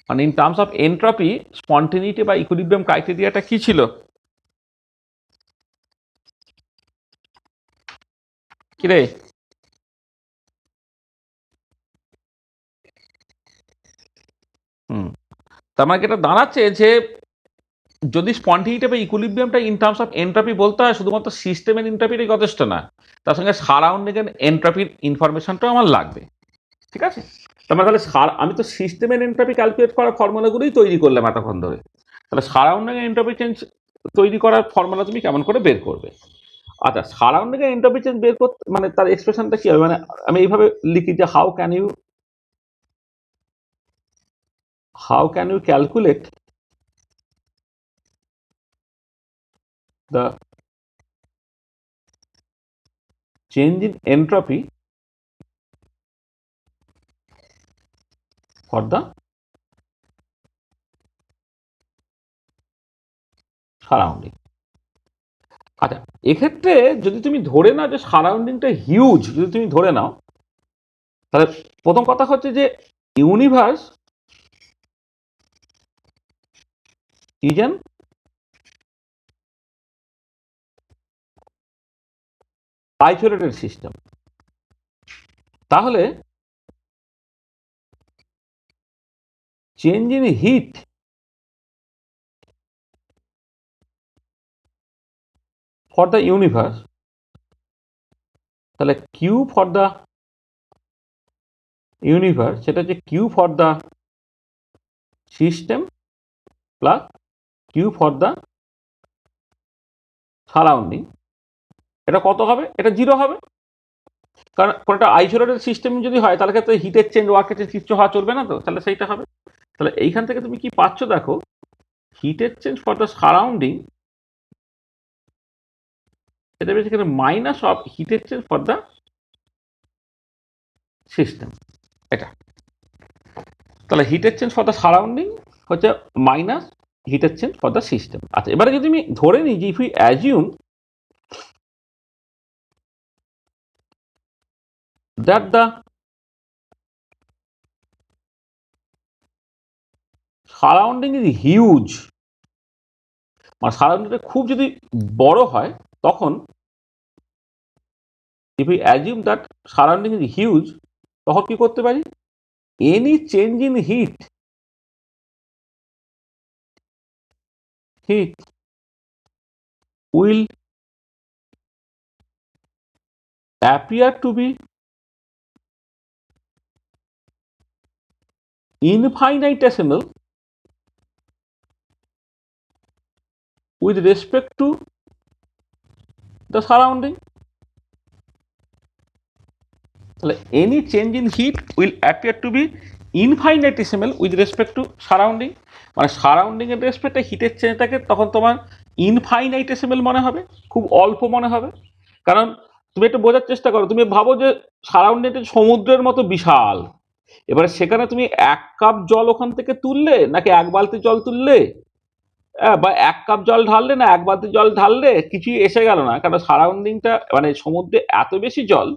মানে ইন টার্মস অফ এন্ট্রপি স্পন্টিনিটি বা ইকুইলিব্রিয়াম ক্রাইটেরিয়াটা কি ছিল? কি রে? তার মানে এটা দাঁড়াচ্ছে যে যদি স্পন্টিনিটি বা ইকুইলিব্রিয়ামটা ইন টার্মস অফ এন্ট্রপি বলতে হয়, শুধুমাত্র সিস্টেমের এন্ট্রপিটাই যথেষ্ট না, তার সঙ্গে সারাউন্ডিং এর এন্ট্রপির ইনফরমেশনটাও আমার লাগবে। ঠিক আছে, তার মানে তাহলে আমি তো সিস্টেমের এন্ট্রপি ক্যালকুলেট করার ফর্মুলাগুলোই তৈরি করলাম এতক্ষণ ধরে, তাহলে সারাউন্ডিং এর এন্ট্রপি চেঞ্জ তৈরি করার ফর্মুলা তুমি কেমন করে বের করবে? আচ্ছা, সারাউন্ডিং এর এন্ট্রপি চেঞ্জ বের করতে মানে তার এক্সপ্রেশনটা কি হবে? মানে আমি এইভাবে লিখি যে how can you calculate the change in entropy for the surrounding। আচ্ছা, এক্ষেত্রে যদি তুমি ধরে নাও যে সারাউন্ডিংটা হিউজ, যদি তুমি ধরে নাও, তাহলে প্রথম কথা হচ্ছে যে universe is an isolated system. তাহলে change in heat for the universe, তাহলে কিউ ফর দ্য ইউনিভার্স সেটা হচ্ছে Q for the system plus Q for the surrounding. এটা কত হবে? এটা 0 হবে, কারণ কোনটা আইসোলেটেড সিস্টেম যদি হয় তাহলে ক্ষেত্রে হিটের চেঞ্জ ওয়ার্কের চেঞ্জ কিচ্ছু হওয়া চলবে না, তো তাহলে সেইটা হবে। তাহলে এইখান থেকে তুমি কি পাচ্ছ দেখো, হিটের চেঞ্জ ফর দ্য সারাউন্ডিং এটা বেসিক্যালি মাইনাস অফ হিটের চেঞ্জ ফর দ্য সিস্টেম। এটা তাহলে হিটের চেঞ্জ ফর দ্য সারাউন্ডিং হচ্ছে মাইনাস হিটের চেঞ্জ ফর দ্য সিস্টেম। আচ্ছা, এবারে যদি আমি ধরে নিই যে if you assume that the surrounding is huge, মানে সারাউন্ডিংটা খুব যদি বড় হয়, তখন if you assume that surrounding is huge, তখন কি করতে পারি? Any change in heat will appear to be infinitesimal with respect to the surrounding। তাহলে any change in heat will appear to be infinitesimal with respect to surrounding, মানে surrounding এর রেসপেক্টে হিটের চেঞ্জটাকে তখন তোমার ইনফাইনাইটেসিমাল মনে হবে, খুব অল্প মনে হবে। কারণ তুমি একটু বোঝার চেষ্টা করো, তুমি ভাবো যে সারাউন্ডিংটা সমুদ্রের মতো বিশাল, এবারে সেখানে তুমি 1 কাপ জল ওখান থেকে তুললে নাকি 1 বালতি জল তুললে, বা 1 কাপ জল ঢাললে না 1 বালতি জল ঢাললে, কিছুই এসে গেল না, কারণ সারাউন্ডিংটা মানে সমুদ্রে এত বেশি জল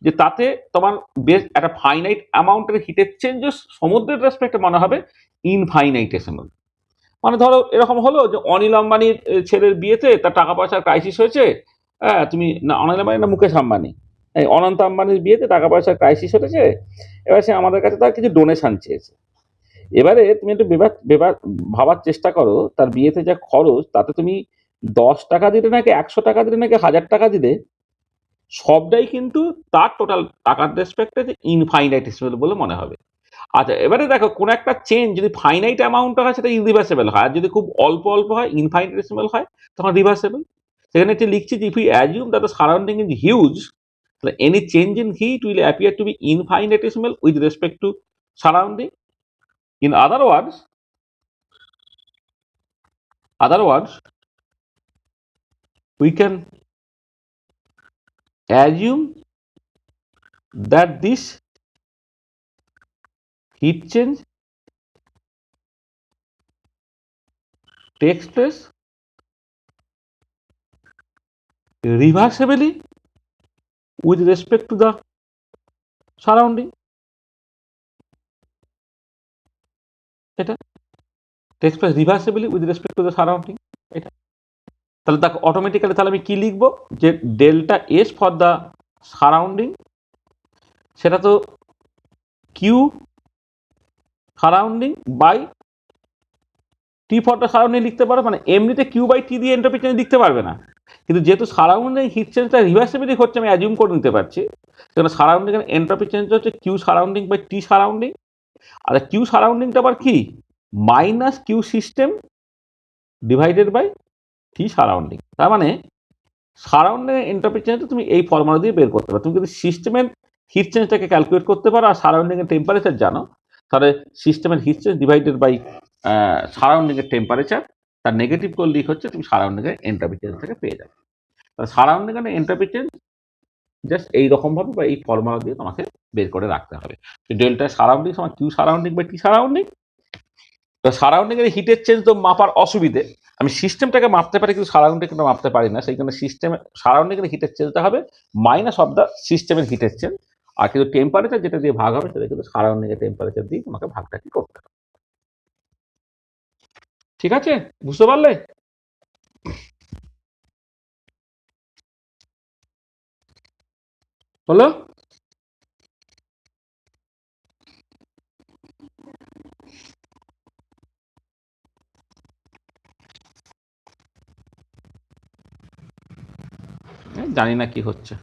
যে তাতে তোমার বেশ একটা ফাইনাইট অ্যামাউন্টের হিটের চেঞ্জেস সমুদ্রের রেসপেক্টে মনে হবে ইনফাইনাইটেশনাল। মানে ধরো এরকম হলো যে অনিল আম্বানির ছেলের বিয়েতে তার টাকা পয়সার ক্রাইসিস হয়েছে, হ্যাঁ তুমি না অনিল আম্বানি না মুকেশ আম্বানি, এই অনন্ত আম্বানির বিয়েতে টাকা পয়সার ক্রাইসিস হয়েছে, এবার সে আমাদের কাছে তার কিছু ডোনেশন চেয়েছে। এবারে তুমি একটু ভাবার চেষ্টা করো, তার বিয়েতে যা খরচ, তাতে তুমি 10 টাকা দিলে নাকি 100 টাকা দিলে নাকি 1000 টাকা দিলে, সবটাই কিন্তু তার টোটাল টাকার রেসপেক্টে যে ইনফাইনাইটেসিমাল বলে মনে হবে। আচ্ছা, এবারে দেখো কোন একটা চেঞ্জ যদি ফাইনাইট অ্যামাউন্ট হয় সেটা ইরিভার্সেবল হয়, আর যদি খুব অল্প অল্প হয় ইনফাইনাইটেসিমাল হয় তখন রিভার্সেবল। সেখানে একটি লিখছি যে if you assume that the surrounding is huge, তাহলে any change in heat will appear to be infinitesimal with respect to surrounding. In other words we can assume that this heat change takes place reversibly with respect to the surrounding। এটা takes place reversibly with respect to the surrounding। এটা তাহলে দেখো automatically তাহলে আমি কি লিখবো, যে delta S for the surrounding সেটা তো Q surrounding by T for the surrounding লিখতে পারো, মানে এমনিতে কিউ বাই টি দিয়ে এন্ট্রপি চেঞ্জ লিখতে পারবে না, কিন্তু যেহেতু সারাউন্ডিং হিট চেঞ্জটা রিভার্সিবিলিটি হচ্ছে আমি অ্যাজিউম করে নিতে পারছি, কারণ সারাউন্ডিং এর এন্ট্রপি চেঞ্জ হচ্ছে Q surrounding by T surrounding. আর কিউ সারাউন্ডিংটা আবার কি, minus Q system divided by T surrounding. তার মানে সারাউন্ডিং এন্ট্রপি চেঞ্জ তুমি এই ফর্মুলা দিয়ে বের করতে পারো। তুমি যদি সিস্টেমের হিট চেঞ্জটাকে ক্যালকুলেট করতে পারো আর সারাউন্ডিং এর টেম্পারেচার জানো, তাহলে সিস্টেমের heat change divided by surrounding এর টেম্পারেচার তার নেগেটিভ করলে হচ্ছে তুমি সারাউন্ডিং এর এন্ট্রপি চেঞ্জ থেকে পেয়ে যাবে। তাহলে সারাউন্ডিং এর এন্ট্রপি চেঞ্জ জাস্ট এইরকম ভাবে বা এই ফর্মুলা দিয়ে তোমাকে বের করে রাখতে হবে। ডেল্টা সারাউন্ডিং সমান Q surrounding by T surrounding. তো সারাউন্ডিং এর হিটের চেঞ্জ তো মাপার অসুবিধে, আমি সিস্টেমটাকে মাপতে পারি কিন্তু সারাউন্ডিংটা মাপতে পারি না, সেই জন্য সিস্টেমে সারাউন্ডিং এর হিটের চেঞ্জটা হবে মাইনাস অফ দ্য সিস্টেমের হিটের চেঞ্জ। আর কিন্তু টেম্পারেচার যেটা দিয়ে ভাগ হবে সেটা কিন্তু সারাউন্ডিং এর টেম্পারেচার দিয়ে তোমাকে ভাগটা কি করতে হবে। ঠিক আছে, বুঝতে পারলে? হলো? জানি না কি হচ্ছে।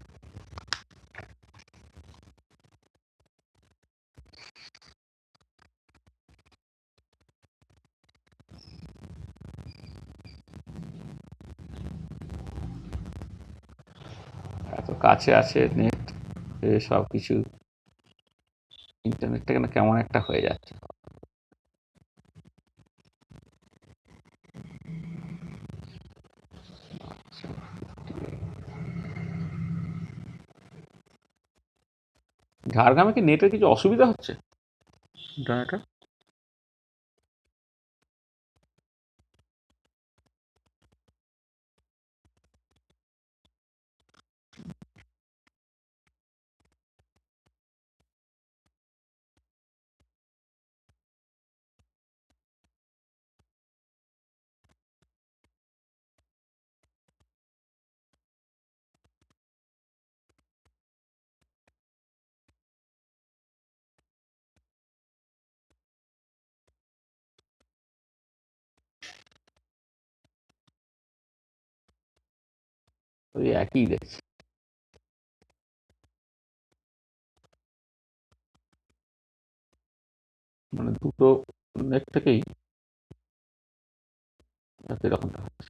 এত কাছে আছে নেট, সব কিছু ইন্টারনেটটা কেন কেমন একটা হয়ে যাচ্ছে। ঝাড়গ্রামে কি নেটের কিছু অসুবিধা হচ্ছে ইন্টারনেটে? ওই একই দেখছি। মানে দুটো নেট থেকেই এরকম দেখাচ্ছে।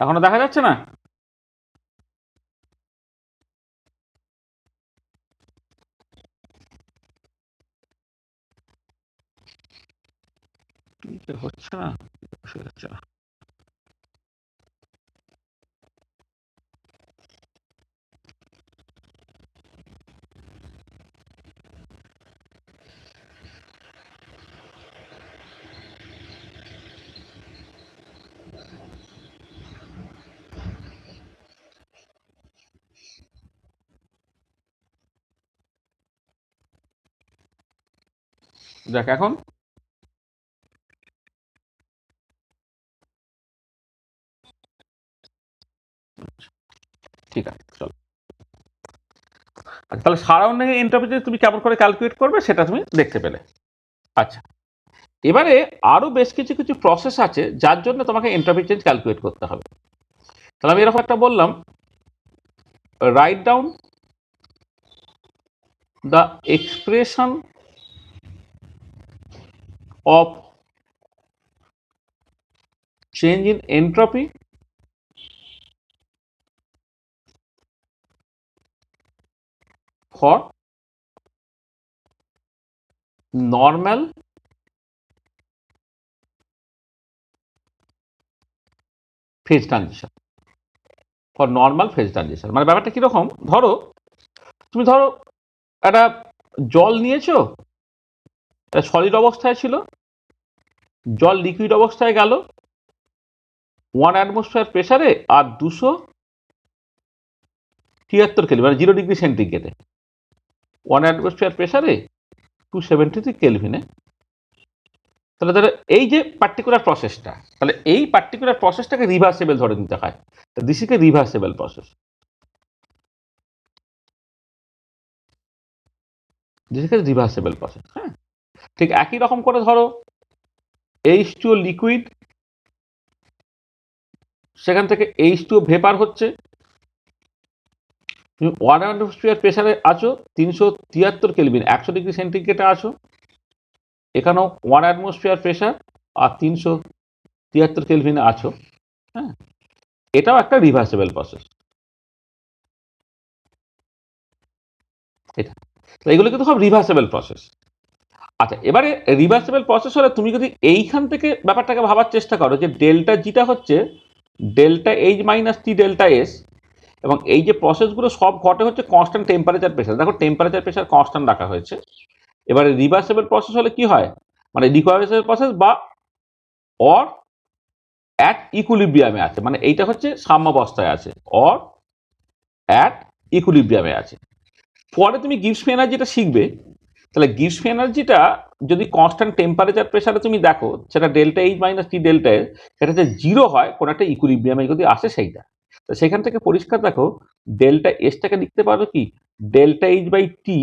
এখনো দেখা যাচ্ছে না? হচ্ছে না, হচ্ছে না। দেখ এখন ঠিক আছে, চলো। আচ্ছা, তাহলে সারাউন্ডিং এন্ট্রপিতে তুমি কেমন করে ক্যালকুলেট করবে সেটা তুমি দেখতে পেলে। আচ্ছা, এবারে আরো বেশ কিছু কিছু প্রসেস আছে যার জন্য তোমাকে এন্ট্রপি চেঞ্জ ক্যালকুলেট করতে হবে। তাহলে আমি এরকম একটা বললাম, write down the expression of change in entropy for normal phase transition. For normal phase transition মানে ব্যাপারটা কিরকম, তুমি ধরো একটা জল নিয়েছো, সলিড অবস্থায় ছিল, জল লিকুইড অবস্থায় গেল 1 অ্যাটমসফিয়ার প্রেসারে আর 273 কেলভিন মানে 0 ডিগ্রি সেন্টিগ্রেডে 1 অ্যাটমসফিয়ার প্রেসারে 273 কেলভিনে। তাহলে ধরো এই যে পার্টিকুলার প্রসেসটা, তাহলে এই পার্টিকুলার প্রসেসটাকে রিভার্সেবল ধরে নিতে হয়। This is a reversible process. This is a reversible process. হ্যাঁ, ঠিক একই রকম করে ধরো H2O লিকুইড, সেখান থেকে H2O ভেপার হচ্ছে, তুমি 1 অ্যাটমসফিয়ার প্রেসারে আছো 373 কেলভিন, 100 ডিগ্রি সেন্টিগ্রেডে আছো, এখানেও 1 অ্যাটমসফিয়ার প্রেসার আর 373 কেলভিনে আছো। হ্যাঁ, এটাও একটা রিভার্সেবল প্রসেস। এটা এগুলো কিন্তু সব রিভার্সেবল প্রসেস। আচ্ছা, এবারে রিভার্সেবল প্রসেস হলে তুমি যদি এইখান থেকে ব্যাপারটাকে ভাবার চেষ্টা করো যে ডেল্টা জিটা হচ্ছে ডেল্টা এইচ মাইনাস টি ডেল্টা এস, এবং এই যে প্রসেসগুলো সব ঘটে হচ্ছে কনস্ট্যান্ট টেম্পারেচার প্রেসার। দেখো টেম্পারেচার প্রেসার কনস্ট্যান্ট রাখা হয়েছে। এবারে রিভার্সেবল প্রসেস হলে কি হয়, মানে রিভার্সেবল প্রসেস বা অর অ্যাট ইকুইলিব্রিয়ামে আছে, মানে এইটা হচ্ছে সাম্যাবস্থায় আছে, অর অ্যাট ইকুইলিব্রিয়ামে আছে। পরে তুমি গিবস এনার্জিটা শিখবে, তাহলে গিবস এনার্জিটা যদি কনস্ট্যান্ট টেম্পারেচার প্রেসারে তুমি দেখো, সেটা ডেল্টা এইচ মাইনাস টি ডেল্টা এস, সেটা যে জিরো হয় কোনো একটা ইকুইলিব্রিয়ামে যদি আসে সেইটা। তো সেখান থেকে পরিষ্কার দেখো ডেল্টা এসটাকে লিখতে পারো কি ডেল্টা এইচ বাই টি,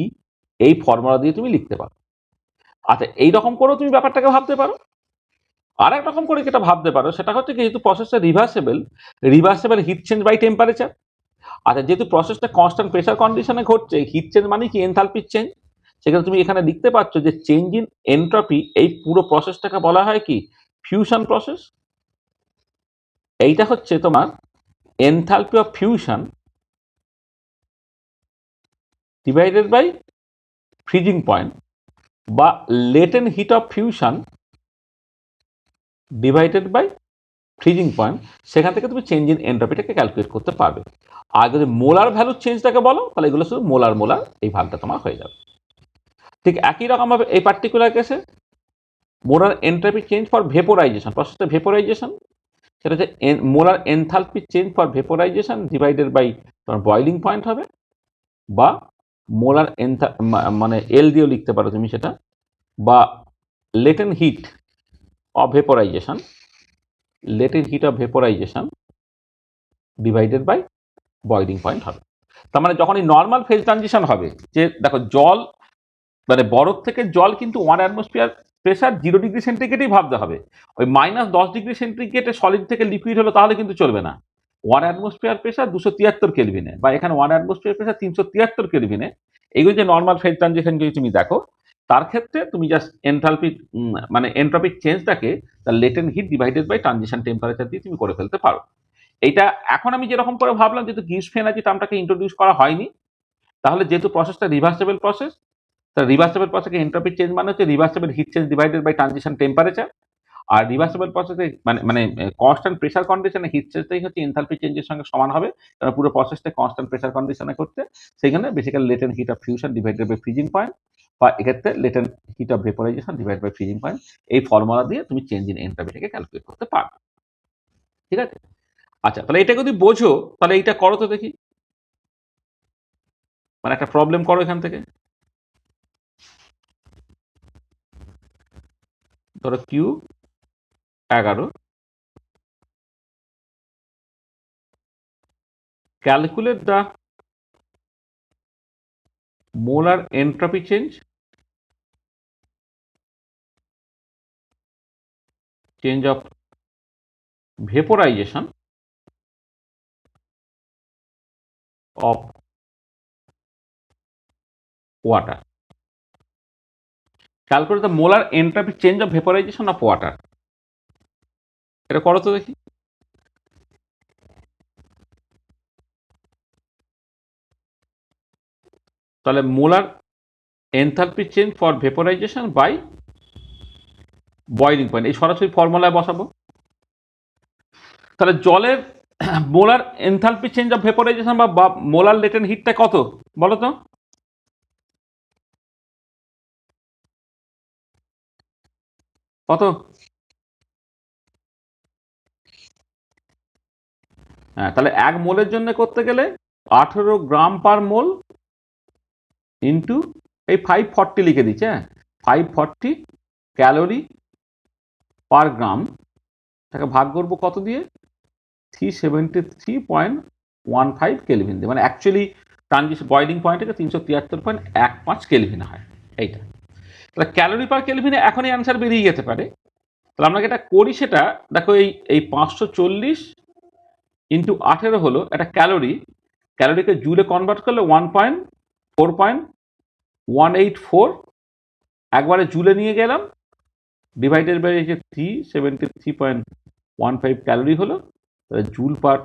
এই ফর্মুলা দিয়ে তুমি লিখতে পারো। আচ্ছা, এইরকম করেও তুমি ব্যাপারটাকে ভাবতে পারো। আর এক রকম করে যেটা ভাবতে পারো সেটা হচ্ছে কি, যেহেতু প্রসেসটা reversible, reversible heat change by temperature. আচ্ছা, যেহেতু প্রসেসটা কনস্ট্যান্ট প্রেসার কন্ডিশনে ঘটছে, হিট চেঞ্জ মানে কি এনথালপির চেঞ্জ, সেখানে তুমি এখানে লিখতে পারছো যে চেঞ্জ ইন এনট্রপি, এই পুরো প্রসেসটাকে বলা হয় কি ফিউশন প্রসেস। এইটা হচ্ছে তোমার enthalpy of fusion divided by freezing point, বা latent heat of fusion divided by freezing point. সেখান থেকে তুমি চেঞ্জ ইন এনট্রপিটাকে ক্যালকুলেট করতে পারবে। আর যদি মোলার ভ্যালু চেঞ্জটাকে বলো, তাহলে এগুলো শুধু মোলার মোলার এই ভাগটা তোমার হয়ে যাবে। ঠিক একই রকমভাবে এই পার্টিকুলার কেসে molar entropy change for vaporization, প্রসেসটা ভেপোরাইজেশন, সেটা হচ্ছে molar enthalpy change for vaporization divided by তোমার বয়লিং পয়েন্ট হবে, বা মোলার মানে এল দিয়েও লিখতে পারো তুমি সেটা, বা latent heat of vaporization, latent heat of vaporization divided by boiling point হবে। তার মানে যখন এই নর্মাল ফেজ ট্রানজিশন হবে, যে দেখো জল মানে বরফ থেকে জল কিন্তু 1 অ্যাটমসফিয়ার প্রেসার 0 ডিগ্রি সেন্টিগ্রেডেই ভাবতে হবে। ওই -10 ডিগ্রি সেন্টিগ্রেডে সলিড থেকে লিকুইড হলো তাহলে কিন্তু চলবে না। 1 অ্যাটমসফিয়ার প্রেসার 273 কেলভিনে, বা এখানে 1 অ্যাটমসফিয়ার প্রেসার 373 কেলভিনে, এইগুলো যে নর্মাল ফেজ ট্রানজিশন যদি তুমি দেখো, তার ক্ষেত্রে তুমি জাস্ট এনথালপি মানে এনট্রপিক চেঞ্জটাকে তার latent heat divided by transition temperature দিয়ে তুমি করে ফেলতে পারো। এইটা এখন আমি যেরকম করে ভাবলাম, যেহেতু গিবস এনার্জি টার্মটাকে ইন্ট্রোডিউস করা হয়নি, তাহলে যেহেতু প্রসেসটা রিভার্সেবল প্রসেস, তা রিভার্সেবল প্রসেসে এনট্রপি চেঞ্জ মানে হচ্ছে reversible heat change divided by transition temperature. আর রিভার্সেবল প্রসেসে মানে মানে কনস্ট্যান্ট প্রেসার কন্ডিশনে হিট চেঞ্জটাই হচ্ছে এনথালপি চেঞ্জের সঙ্গে সমান হবে, কারণ পুরো প্রসেসটা কনস্ট্যান্ট প্রেসার কন্ডিশনে করতে। সেখানে basically latent heat of fusion divided by freezing point, বা এক্ষেত্রে latent heat of vaporization divide by freezing point, এই ফর্মুলা দিয়ে তুমি চেঞ্জ ইন এনট্রপিটাকে ক্যালকুলেট করতে পারবে। ঠিক আছে? আচ্ছা, তাহলে এটা যদি বোঝো তাহলে এইটা করো তো দেখি, মানে একটা প্রবলেম করো এখান থেকে। ধরো Q11, calculate the molar entropy change of vaporization of water. Calculate the molar entropy change of vaporization of water. এটা করো তো দেখি। তাহলে molar enthalpy change for vaporization by boiling point, এই সরাসরি ফর্মুলায় বসাবো। তাহলে জলের molar enthalpy change of vaporization বা মোলার লেটেন্ট হিটটা কত বলো তো? কত? হ্যাঁ, তাহলে 1 মোলের জন্য করতে গেলে 18 গ্রাম পার মোল ইন্টু এই 540 লিখে দিচ্ছে। হ্যাঁ, 540 ক্যালোরি পার গ্রাম, তাকে ভাগ করবো কত দিয়ে, 373.15 কেলভিন দিয়ে, মানে অ্যাকচুয়ালি ট্রানজিশন বয়লিং পয়েন্ট থেকে 373.15 কেলভিন হয় এইটা। তাহলে ক্যালোরি পার কেলভিনে এখনই অ্যান্সার বেরিয়ে যেতে পারে। তাহলে আমরা যেটা করি সেটা দেখো, এই 540 ইন্টু 18 হলো একটা ক্যালোরিকে জুলে কনভার্ট করলে 1.4.184 একবারে জুলে নিয়ে গেলাম, ডিভাইডেড বাই 373.15 ক্যালোরি হলো, জুল পার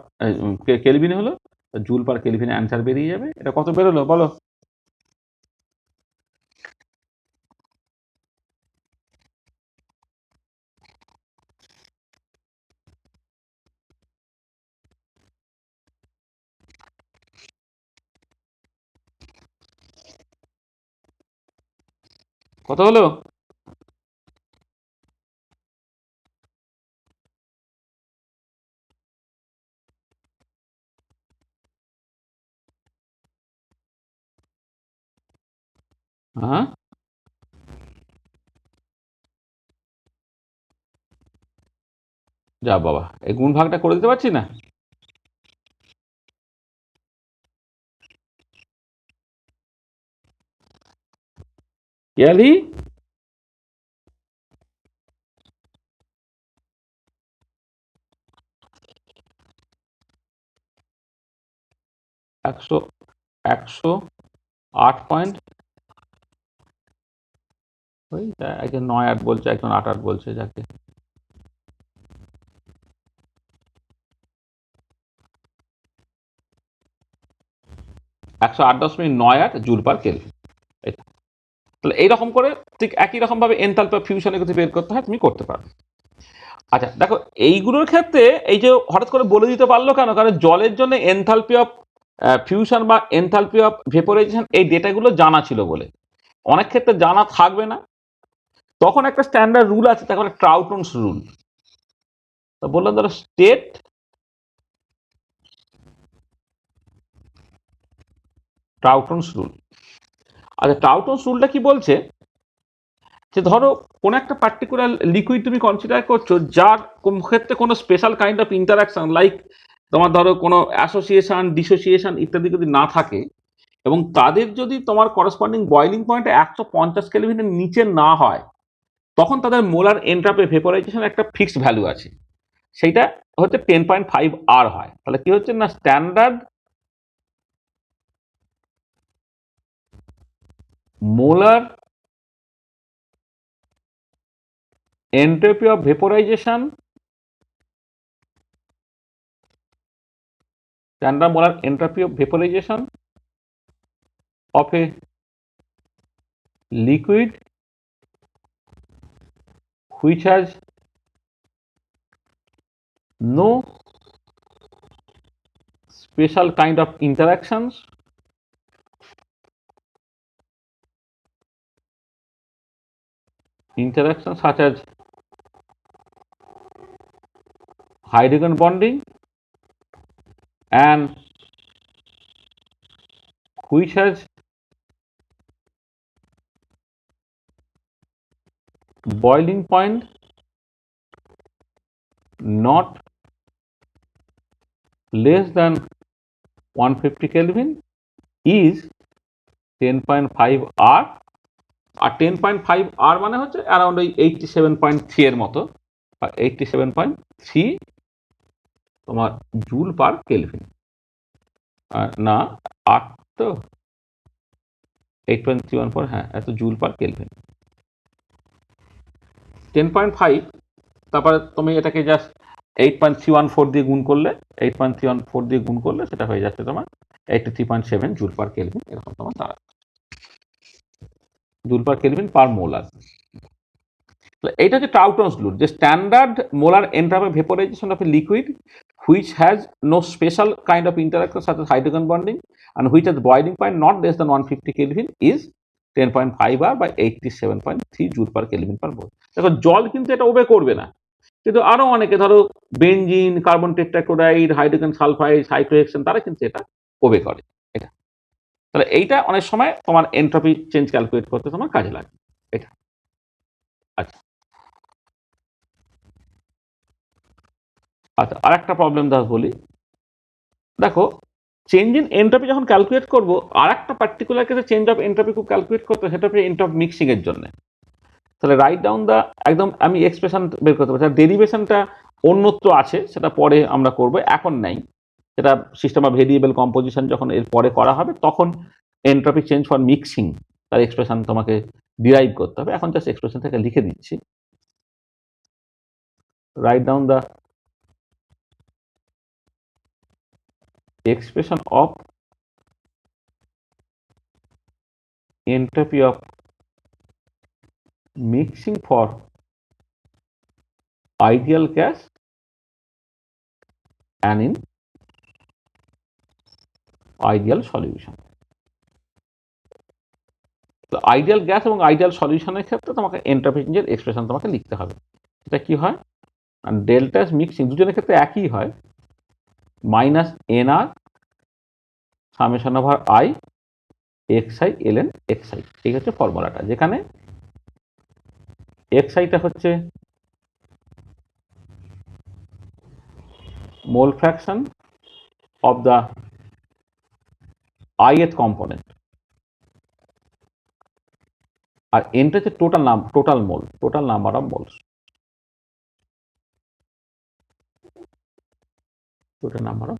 কেলভিনে হলো, জুল পার কেলভিনে অ্যান্সার বেরিয়ে যাবে। এটা কত বেরোলো বলো? কত হলো? হ্যাঁ, যা বাবা, এই গুণ ভাগটা করে দিতে পারছি না। ইয়ালি 108 ওই একজন 9-8 বলছে, একজন 8-8 বলছে, যাকে 108.98 জুল পার কেলভিন। তাহলে এইরকম করে ঠিক একই রকম ভাবে এনথালপি অফ ফিউশনের কথা বের করতে হয়, তুমি করতে পারো। আচ্ছা দেখো, এইগুলোর ক্ষেত্রে এই যে হঠাৎ করে বলে দিতে পারলো কেন, কারণ জলের জন্য এনথালপি অফ ফিউশন বা এনথালপি অফ ভেপোরাইজেশন এই ডেটাগুলো জানা ছিল বলে। অনেক ক্ষেত্রে জানা থাকবে না, তখন একটা স্ট্যান্ডার্ড রুল আছে, তাকে বলে ট্রাউটনস রুল। তো বললাম ধরো স্টেট ট্রাউটনস রুল। আচ্ছা, ট্রাউটনস রুলটা কি বলছে, যে ধরো কোনো একটা পার্টিকুলার লিকুইড তুমি কনসিডার করছো, যার ক্ষেত্রে কোনো special kind of interaction, like তোমার ধরো কোনো অ্যাসোসিয়েশন, ডিসোসিয়েশন ইত্যাদি যদি না থাকে, এবং তাদের যদি তোমার করসপন্ডিং বয়লিং পয়েন্ট 150 কেলভিনের নিচে না হয়, তখন তাদের মোলার এন্ট্রাপি ভেপোরাইজেশন একটা ফিক্সড ভ্যালু আছে, সেইটা হচ্ছে 10.5 আর হয়। তাহলে কি হচ্ছে না, standard molar entropy of vaporization, standard molar entropy of vaporization of a liquid which has no special kind of interactions such as hydrogen bonding, and which has boiling point not less than 150 Kelvin is 10.5 R, আর 10.5 R মানে হচ্ছে around ওই 87.3 এর মতো, 87.3 তোমার joule per kelvin, না 8 তো 8.314, হ্যাঁ এত জুল পার কেলভিন। 10.5, তারপরে তুমি এটাকে জাস্ট 8.314 দিয়ে গুণ করলে, 8.314 দিয়ে গুণ করলে সেটা হয়ে যাচ্ছে তোমার 83.7 জুল পার কেলভিন, এরকম তোমার দাঁড়ায়, joule per kelvin per molar. এইটা হচ্ছে ট্রাউটনস রুল, যে standard molar entropy vaporization of a liquid which has no special kind of interaction such as hydrogen bonding and which has boiling point not less than 150 Kelvin is 10.5 R by 87.3 joule per kelvin per mole. দেখো জল কিন্তু এটা ওবে করবে না, কিন্তু আরো অনেকে ধরো benzene, carbon tetrachloride, hydrogen sulphide, cyclohexane, তারা কিন্তু এটা ওবে করে এটা। তাহলে এইটা অনেক সময় তোমার এন্ট্রপি চেঞ্জ ক্যালকুলেট করতে তোমার কাজে লাগে এটা। আচ্ছা, আর একটা প্রবলেম দাস বলি, দেখো চেঞ্জ ইন এন্ট্রপি যখন ক্যালকুলেট করবো, আর একটা পার্টিকুলার কেসে চেঞ্জ অফ এন্ট্রপি খুব ক্যালকুলেট করতে, সেটা হচ্ছে এন্ট্রপ মিক্সিং এর জন্য। তাহলে রাইট ডাউন দা, একদম আমি এক্সপ্রেশন বের করতে পারছি, ডেরিভেশনটা অন্যত্র আছে, সেটা পরে আমরা করবো, এখন নাই। সেটা সিস্টেম অফ ভেরিয়েবল কম্পোজিশন যখন এর পরে করা হবে, তখন এন্ট্রপি চেঞ্জ ফর মিক্সিং তার এক্সপ্রেশন তোমাকে ডিরাইভ করতে হবে। এখন জাস্ট এক্সপ্রেশন থেকে লিখে দিচ্ছি, right down the expression of entropy of mixing for ideal gas and in ideal solution. তো আইডিয়াল গ্যাস এবং আইডিয়াল সলিউশনের ক্ষেত্রে তোমাকে এন্ট্রপি চেঞ্জের এক্সপ্রেশন তোমাকে লিখতে হবে। এটা কি হয়, ডেল্টা মিক্সিং দুজনের ক্ষেত্রে একই হয়, minus N R summation over I X I L N X I, এই হচ্ছে ফর্মুলাটা, যেখানে এক্স আইটা হচ্ছে mole fraction of the ith component, আর এনটা হচ্ছে total number of moles, total number of,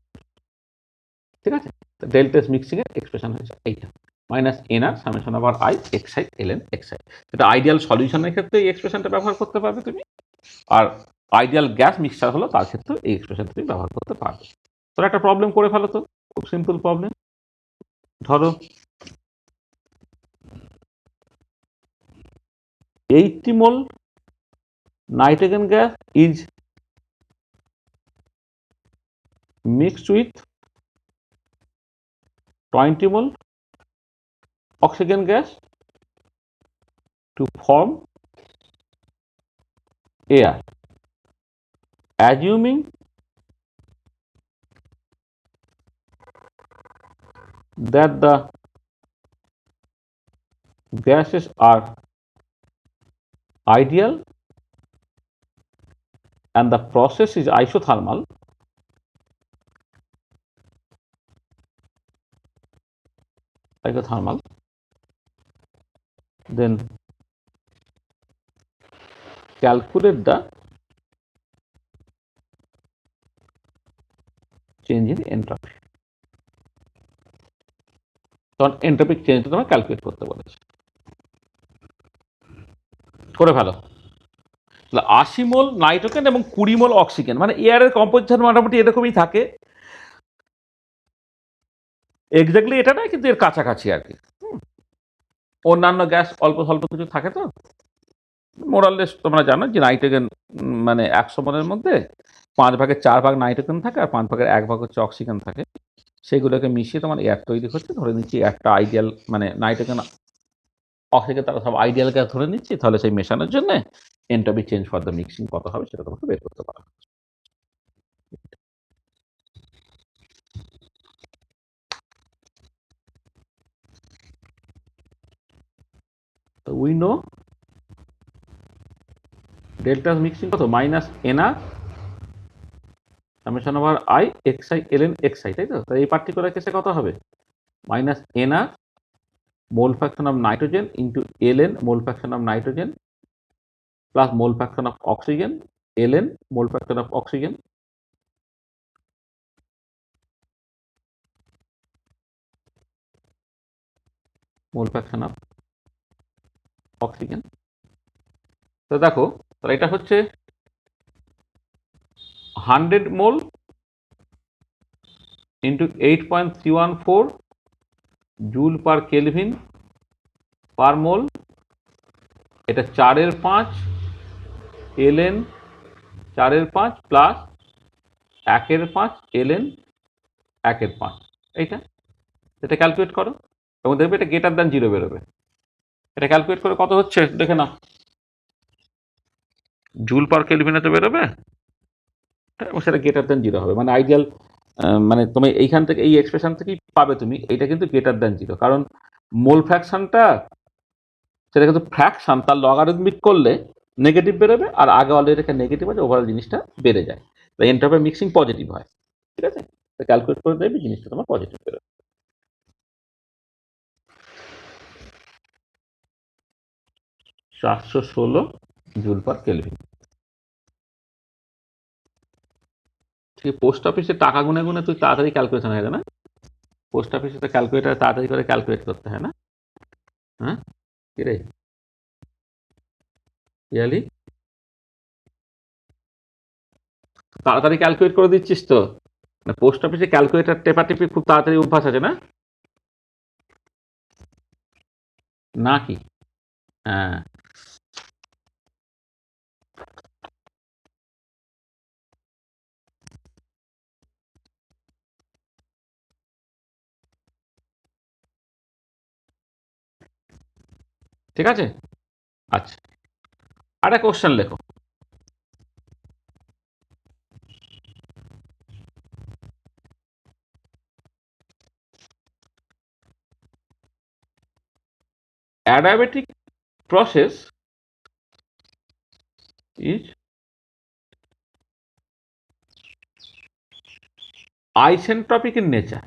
ঠিক আছে। ডেল্টা মিক্সিং এর এক্সপ্রেশন হচ্ছে এইটা, minus N R summation over I X I L N X I. এটা আইডিয়াল সলিউশনের ক্ষেত্রে এই এক্সপ্রেশনটা ব্যবহার করতে পারবে তুমি, আর আইডিয়াল গ্যাস মিক্সচার হলো তার ক্ষেত্রে এই এক্সপ্রেশন তুমি ব্যবহার করতে পারবে। তোর একটা প্রবলেম করে ফেলো তো, খুব সিম্পল প্রবলেম। ধরো 80 মোল nitrogen gas is mixed with 20 mole oxygen gas to form air, assuming that the gases are ideal and the process is isothermal, then calculate the change in entropy. তখন এন্ট্রপিক চেঞ্জটা তোমার calculate করতে বলেছে, করে ফেলো। 80 মোল nitrogen এবং 20 মোল oxygen, মানে এয়ারের composition মোটামুটি এরকমই থাকে, এক্স্যাক্টলি এটা নয় কিন্তু এর কাছাকাছি আর কি। অন্যান্য গ্যাস অল্প স্বল্প কিছু থাকে, তো মোরাললেস তোমরা জানো যে নাইট্রোজেন মানে 100 মোলের মধ্যে 5 ভাগের 4 ভাগ নাইট্রোজেন থাকে আর 5 ভাগের 1 ভাগ হচ্ছে অক্সিজেন থাকে, সেগুলোকে মিশিয়ে তোমার এয়ার তৈরি হচ্ছে। ধরে নিচ্ছি একটা আইডিয়াল, মানে নাইট্রোজেন অক্সিজেন তারা সব আইডিয়াল গ্যাস ধরে নিচ্ছি, তাহলে সেই মেশানোর জন্য entropy change for the mixing কত হবে সেটা তোমাকে বের করতে পারো। তো উই নো ডেল্টা মিক্সিং কত, minus NR summation over I X I L N X I, তাই তো। তো এই পার্টিকুলার কেসে কত হবে, minus NR mole fraction of nitrogen into L N mole fraction of nitrogen plus mole fraction of oxygen L N mole fraction of oxygen mole fraction of oxygen. তো দেখো, তাহলে এটা হচ্ছে 100 mole into 8.314 joule per kelvin per mole, এটা 4 এর 5 L N 4 এর 5 plus 1 এর 5 L N 1 এর 5, এইটা এটা ক্যালকুলেট করো এবং দেখবে এটা গ্রেটার দ্যান 0 বেরোবে। এটা ক্যালকুলেট করে কত হচ্ছে দেখে নাও, জুল পার কেলভিনে তো বেরোবে, এবং সেটা গ্রেটার দ্যান 0 হবে, মানে আইডিয়াল, মানে তুমি এইখান থেকে এই এক্সপ্রেশন থেকেই পাবে তুমি, এটা কিন্তু গ্রেটার দ্যান 0, কারণ মোল ফ্র্যাকশনটা সেটা কিন্তু ফ্র্যাকশন, তার লগারিদমিক করলে নেগেটিভ বেরোবে, আর আগে অলরেডি একটা নেগেটিভ আছে, ওভারঅল জিনিসটা বেড়ে যায়। তাই এন্ট্রপি মিক্সিং পজিটিভ হয়, ঠিক আছে? তো ক্যালকুলেট করে দেখবি জিনিসটা তোমার পজিটিভ বেরোবে। 416 জুল পার কেলভিন। ঠিক পোস্ট অফিসে টাকা গুনে গুনে তুই তাড়াতাড়ি ক্যালকুলেশন হয়ে যায় না? পোস্ট অফিসে তো ক্যালকুলেটার তাড়াতাড়ি করে ক্যালকুলেট করতে হয় না? হ্যাঁ, কি রে ইয়ালি, তাড়াতাড়ি ক্যালকুলেট করে দিচ্ছিস তো? মানে পোস্ট অফিসে ক্যালকুলেটার টেপাটেপি খুব তাড়াতাড়ি অভ্যাস আছে না? নাকি? হ্যাঁ, ঠিক আছে। আচ্ছা, আরেকটা কোশ্চেন লেখো। Adiabatic process is isentropic in nature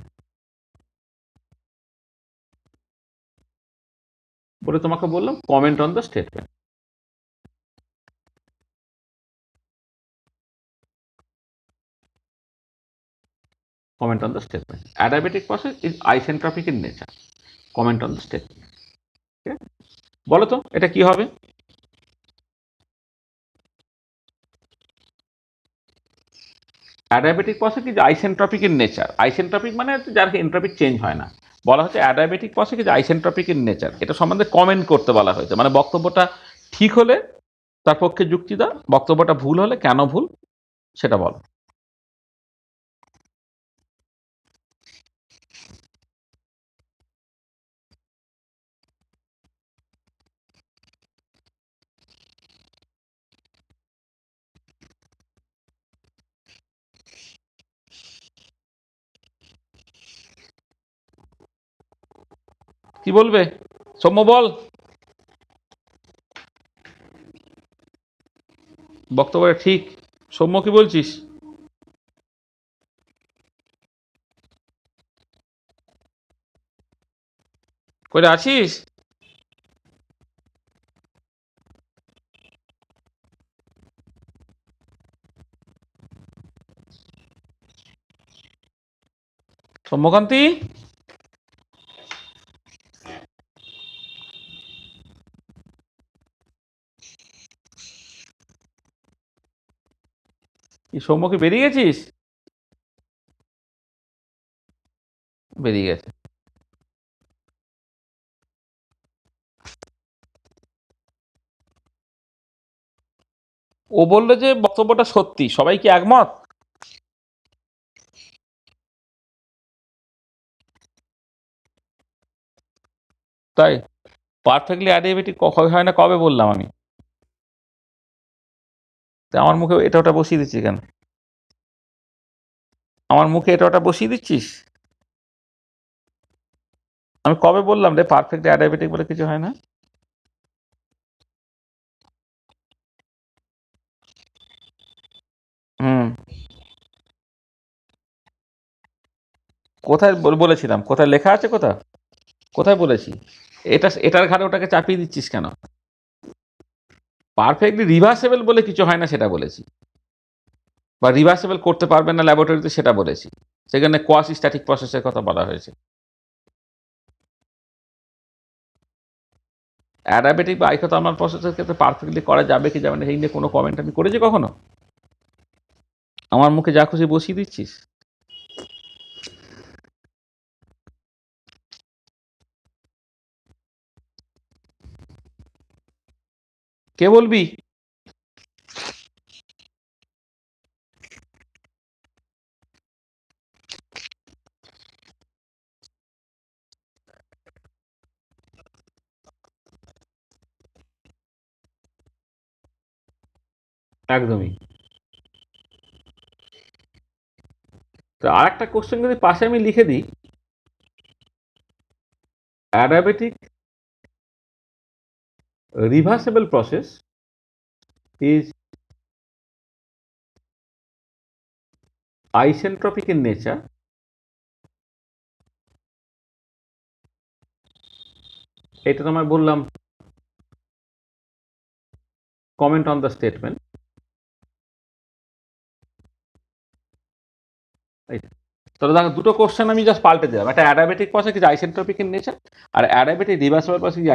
বলে তোমাকে বললাম। Comment on the statement. Comment on the statement. Adiabatic process is isentropic in nature. Comment on the statement. বলো তো এটা কি হবে? Adiabatic process is isentropic in nature. Isentropic মানে যার এন্ট্রপিক চেঞ্জ হয় না। বলা হচ্ছে adiabatic process is isentropic in nature. এটা সম্বন্ধে কমেন্ট করতে বলা হয়েছে, মানে বক্তব্যটা ঠিক হলে তার পক্ষে যুক্তি দাও, বক্তব্যটা ভুল হলে কেন ভুল সেটা বলো। কি বলবে সৌম্য, বল। বক্তব্যটা ঠিক। সৌম্য কি বলছিস? করে আছিস? সৌম্যকান্তি, কি সৌম্য কি বেরিয়ে গেছিস? বেরিয়ে গেছে। ও বললো যে বক্তব্যটা সত্যি, সবাই কি একমত? তাই পারফেক্টলি অ্যাডিয়াবেটিক হয় না কবে বললাম আমি? তা আমার মুখে এটা ওটা বসিয়ে দিচ্ছিস কেন? আমার মুখে এটা ওটা বসিয়ে দিচ্ছিস? আমি কবে বললাম রে পারফেক্ট অ্যাডিয়াবেটিক বলে কিছু হয় না? হুম, কোথায় বলেছিলাম? কোথায় লেখা আছে? কোথায় বলেছি? এটার ঘাড়ে ওটাকে চাপিয়ে দিচ্ছিস কেন? পারফেক্টলি রিভার্সেবল বলে কিছু হয় না সেটা বলেছি, বা রিভার্সেবল করতে পারবেন না ল্যাবরেটরিতে সেটা বলেছি। সেখানে কোয়াসি স্ট্যাটিক প্রসেসের কথা বলা হয়েছে। অ্যাডাবেটিক বা আইসোথার্মাল প্রসেসের ক্ষেত্রে পারফেক্টলি করা যাবে কি যাবে না সেই নিয়ে কোনো কমেন্ট আমি করেছি কখনো? আমার মুখে যা খুশি বসিয়ে দিচ্ছিস। কে বলবি? একদমই। তো আর একটা কোশ্চেন যদি পাশে আমি লিখে দিই, adiabatic reversible process is isentropic in nature, এটা তোমায় বললাম কমেন্ট অন দ্য স্টেটমেন্ট। তাহলে দেখো দুটো কোশ্চেন আমি জাস্ট পাল্টে দিলাম, একটা অ্যাডাবেটিক প্রসেস কি আইসেন্ট্রপিক ইন নেচার, আর অ্যাডাবেটিক রিভার্সিবল প্রসেস কি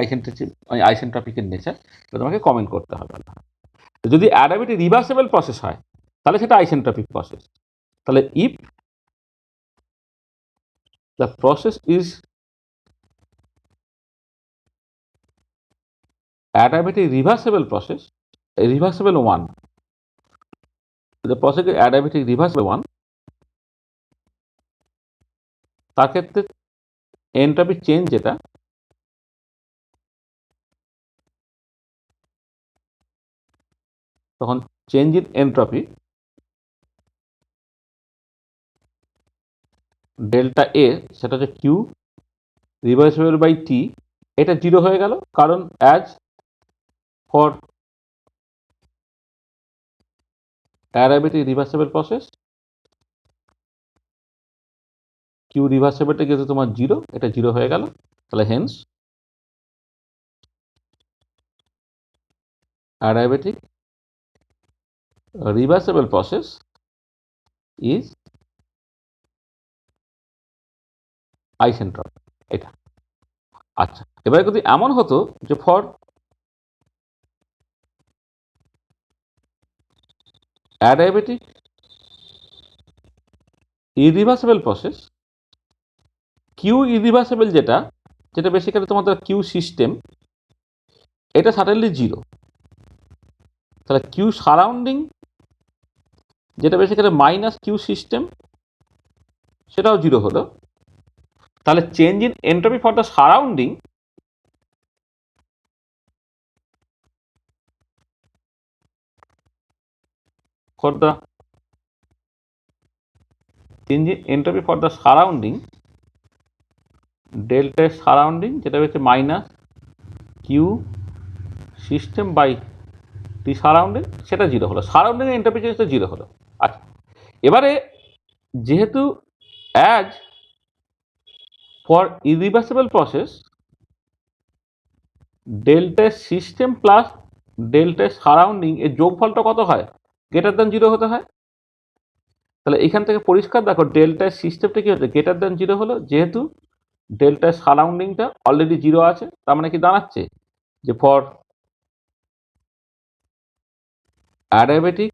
আইসেন্ট্রপিক ইন নেচার, তোমাকে কমেন্ট করতে হবে। যদি অ্যাডাবেটিক রিভার্সিবল প্রসেস হয় তাহলে সেটা আইসেন্ট্রপিক প্রসেস। তাহলে if the process is adiabatic reversible process, reversible one, the process is adiabatic reversible one, তার ক্ষেত্রে এন্ট্রপি চেঞ্জ যেটা, তখন change in entropy delta A, সেটা হচ্ছে কিউ রিভার্সিবল বাই টি, এটা জিরো হয়ে গেল, কারণ as for adiabatic reversible process Q রিভার্সিবলটা যেহেতু তোমার জিরো, এটা জিরো হয়ে গেল, তাহলে hence adiabatic reversible process is isentropic, এটা। আচ্ছা, এবারে যদি এমন হতো যে for adiabatic irreversible process Q irreversible যেটা, যেটা বেসিক্যালি তোমাদের কিউ সিস্টেম, এটা সাডেনলি জিরো, তাহলে কিউ সারাউন্ডিং যেটা বেসিক্যালি মাইনাস কিউ সিস্টেম, সেটাও জিরো হলো, তাহলে change in entropy for the surrounding for the change in entropy for the surrounding delta surrounding যেটা হচ্ছে minus Q system by T surrounding, সেটা zero হলো, surrounding entropy চেঞ্জটা zero হলো। আচ্ছা, এবারে যেহেতু as for irreversible process delta system plus delta surrounding এর যোগফলটা কত হয়, গ্রেটার দ্যান জিরো হতে হয়, তাহলে এখান থেকে পরিষ্কার দেখো ডেল্টা সিস্টেমটা কি হচ্ছে, গ্রেটার দ্যান জিরো হলো, যেহেতু ডেল্টা সারাউন্ডিংটা অলরেডি জিরো আছে, তার মানে কি দাঁড়াচ্ছে যে for adiabatic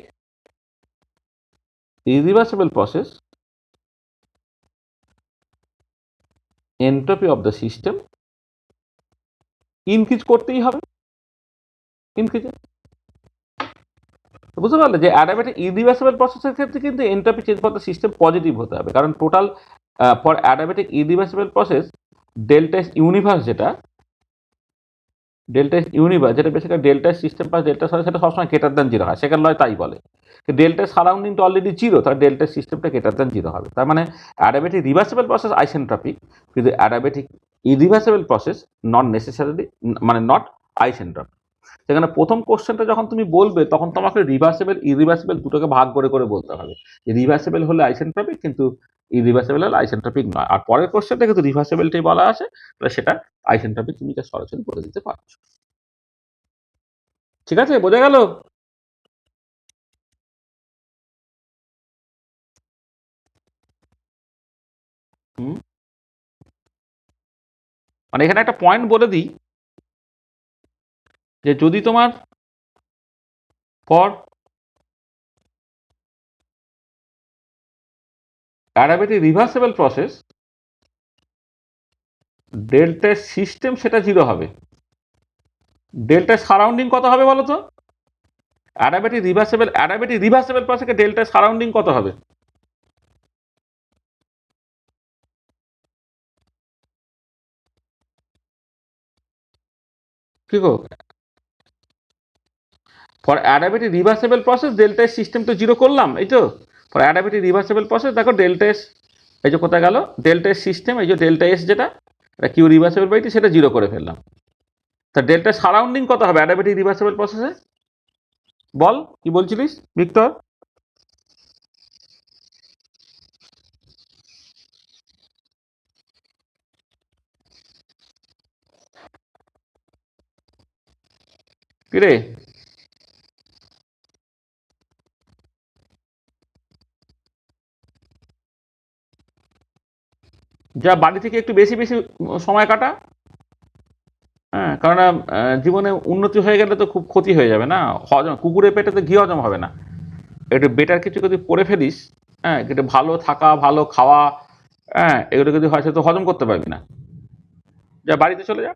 irreversible process entropy of the system increase করতেই হবে, ইনক্রিজ। বুঝতে পারলে যে অ্যাডাবেটিক ইরিভার্সিবল প্রসেসের ক্ষেত্রে কিন্তু entropy change for the system positive হতে হবে, কারণ total for adiabatic irreversible process delta universe যেটা, ডেল্টা ইউনিভার্স যেটা basically delta system plus delta সারা, সেটা সবসময় গ্রেটার দ্যান জিরো হয়, সেখানে নয় তাই বলে ডেল্টা সারাউন্ডিংটা অলরেডি জিরো, তার ডেল্টা সিস্টেমটা গ্রেটার দ্যান জিরো হবে, তার মানে অ্যাডাবেটিক রিভার্সিবল প্রসেস আইসেন্ট্রপিক, কিন্তু adiabatic irreversible process not necessarily, মানে নট আইসেন্ট্রপিক। সেখানে প্রথম কোশ্চেনটা যখন তুমি বলবে তখন তোমাকে রিভার্সিবল ইরিভার্সিবল দুটোকে ভাগ করে করে বলতে হবে, যে রিভার্সিবল হলে আইসেন্ট্রপিক কিন্তু ইরিভার্সিবল হলে আইসেন্ট্রপিক নয়, আর পরের কোশ্চেনটা কিন্তু রিভার্সিবলটাই বলা আছে, তাহলে সেটা আইসেন্ট্রপিক তুমি যা সরাসরি বলে দিতে পারছো। ঠিক আছে, বোঝা গেল? মানে এখানে একটা পয়েন্ট বলে দিই যে যদি তোমার for adiabatic reversible process delta system সেটা জিরো হবে, ডেল্টা সারাউন্ডিং কত হবে বলো তো? অ্যাডাবেটিক রিভার্সিবল প্রসেসে ডেল্টা সারাউন্ডিং কত হবে? কি গো, for adiabatic reversible process delta system তো জিরো করলাম, এই তো ফর অ্যাডাবেটিক রিভার্সিবল প্রসেস দেখো ডেল্টা এস, এই যে কোথায় গেল ডেল্টা সিস্টেম, এই যে ডেল্টা এস যেটা কিউ রিভার্সিবল বাই টি, সেটা জিরো করে ফেললাম, তা ডেল্টা সারাউন্ডিং কত হবে অ্যাডাবেটিক রিভার্সিবল প্রসেসে? বল কি বলছিলিস ভিক্টর? কিরে, যা বাড়ি থেকে একটু বেশি বেশি সময় কাটা। হ্যাঁ, কারণ জীবনে উন্নতি হয়ে গেলে তো খুব ক্ষতি হয়ে যাবে না। হজম, কুকুরের পেটে তো ঘি হজম হবে না। একটু বেটার কিছু যদি করে ফেলিস, হ্যাঁ, একটু ভালো থাকা, ভালো খাওয়া, হ্যাঁ, এগুলো যদি হয় সে তো হজম করতে পারবি না। যা বাড়িতে চলে যা।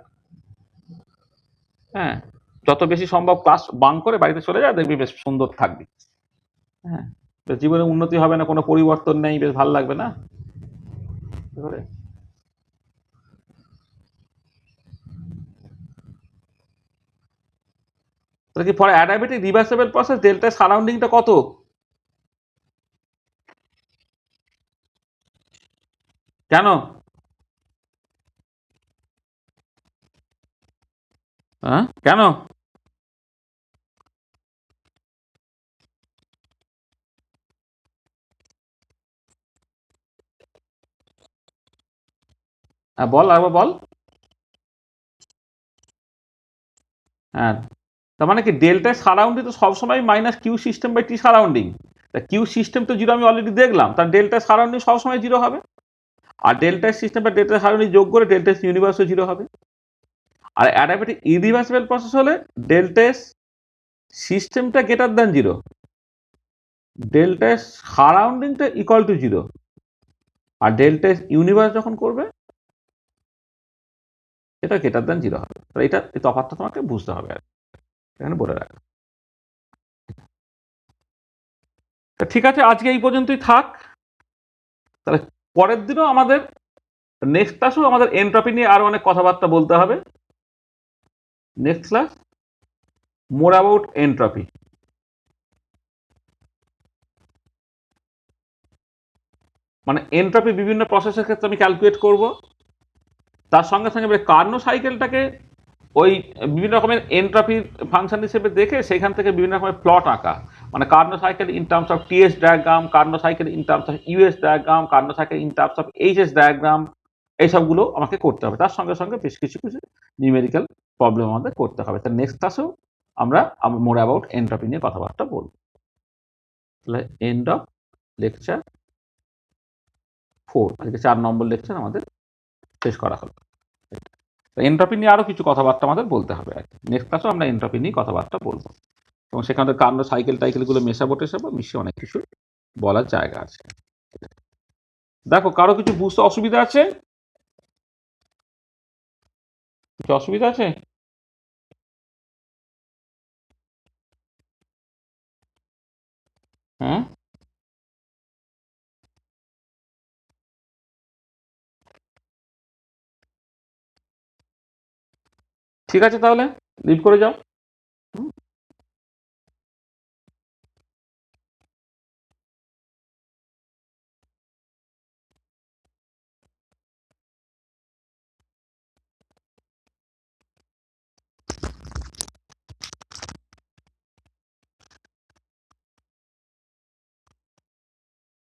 হ্যাঁ, যত বেশি সম্ভব ক্লাস বাঙ্ক করে বাড়িতে চলে যা, দেখবি বেশ সুন্দর থাকবি। হ্যাঁ, তো জীবনে উন্নতি হবে না, কোনো পরিবর্তন নেই, বেশ ভালো লাগবে না। এবারে তাহলে কি পরে অ্যাডাবেটিক রিভার্সেবল প্রসেস ডেল্টা সারাউন্ডিংটা কত? কেন? হ্যাঁ, কেন? বল, আরেকবার বল। হ্যাঁ, তার মানে কি ডেল্টা সারাউন্ডিং তো সবসময় minus Q system by T surrounding. তা কিউ সিস্টেম তো জিরো আমি অলরেডি দেখলাম, তার ডেল্টা সারাউন্ডিং সবসময় জিরো হবে। আর ডেল্টা সিস্টেম বা ডেল্টা সারাউন্ডিং যোগ করে ডেল্টা ইউনিভার্সও জিরো হবে। আর অ্যাডাবেটিক ইরিভার্সিবল প্রসেস হলে ডেল্টা সিস্টেমটা গ্রেটার দ্যান জিরো, ডেল্টা সারাউন্ডিংটা ইকুয়াল টু জিরো, আর ডেল্টা ইউনিভার্স যখন করবে এটা গ্রেটার দ্যান জিরো হবে। তো এটা এই তফাৎটা তোমাকে বুঝতে হবে আর এখানে বলে রাখা। তা ঠিক আছে, আজকে এই পর্যন্তই থাক। তাহলে পরের দিনও আমাদের নেক্সট ক্লাসেও আমাদের এনট্রপি নিয়ে আরো অনেক কথাবার্তা বলতে হবে। Next class more about entropy. মানে এনট্রপি বিভিন্ন প্রসেসের ক্ষেত্রে আমি ক্যালকুলেট করব, তার সঙ্গে সঙ্গে এবারে কার্নো সাইকেলটাকে ওই বিভিন্ন রকমের এনট্রপির ফাংশন হিসেবে দেখে সেখান থেকে বিভিন্ন রকমের প্লট আঁকা। মানে Carnot cycle in terms of TS diagram, Carnot cycle in terms of US diagram, Carnot cycle in terms of HS diagram, এইসবগুলো আমাকে করতে হবে। তার সঙ্গে সঙ্গে বেশ কিছু কিছু নিউমেরিক্যাল প্রবলেম আমাদের করতে হবে। তার নেক্সট ক্লাসেও আমরা মোর অ্যাবাউট এনট্রপি নিয়ে কথাবার্তা বলবো। তাহলে এন্ড অফ লেকচার 4, আজকে 4 নম্বর লেকচার আমাদের শেষ করা হলো। এনট্রপি নিয়ে আরো কিছু কথাবার্তা আমাদের বলতে হবে আর কি। নেক্সট ক্লাসও আমরা এনট্রপি নিয়ে কথাবার্তা বলবো, এবং সেখানে কার্নো সাইকেল টাইকেলগুলো মেশাবো টেশাবো, মিশিয়ে অনেক কিছু বলার জায়গা আছে। দেখো, কারো কিছু বুঝতে অসুবিধা আছে? কিছু অসুবিধা আছে? হ্যাঁ, ঠিক আছে, তাহলে লিভ করে যাও।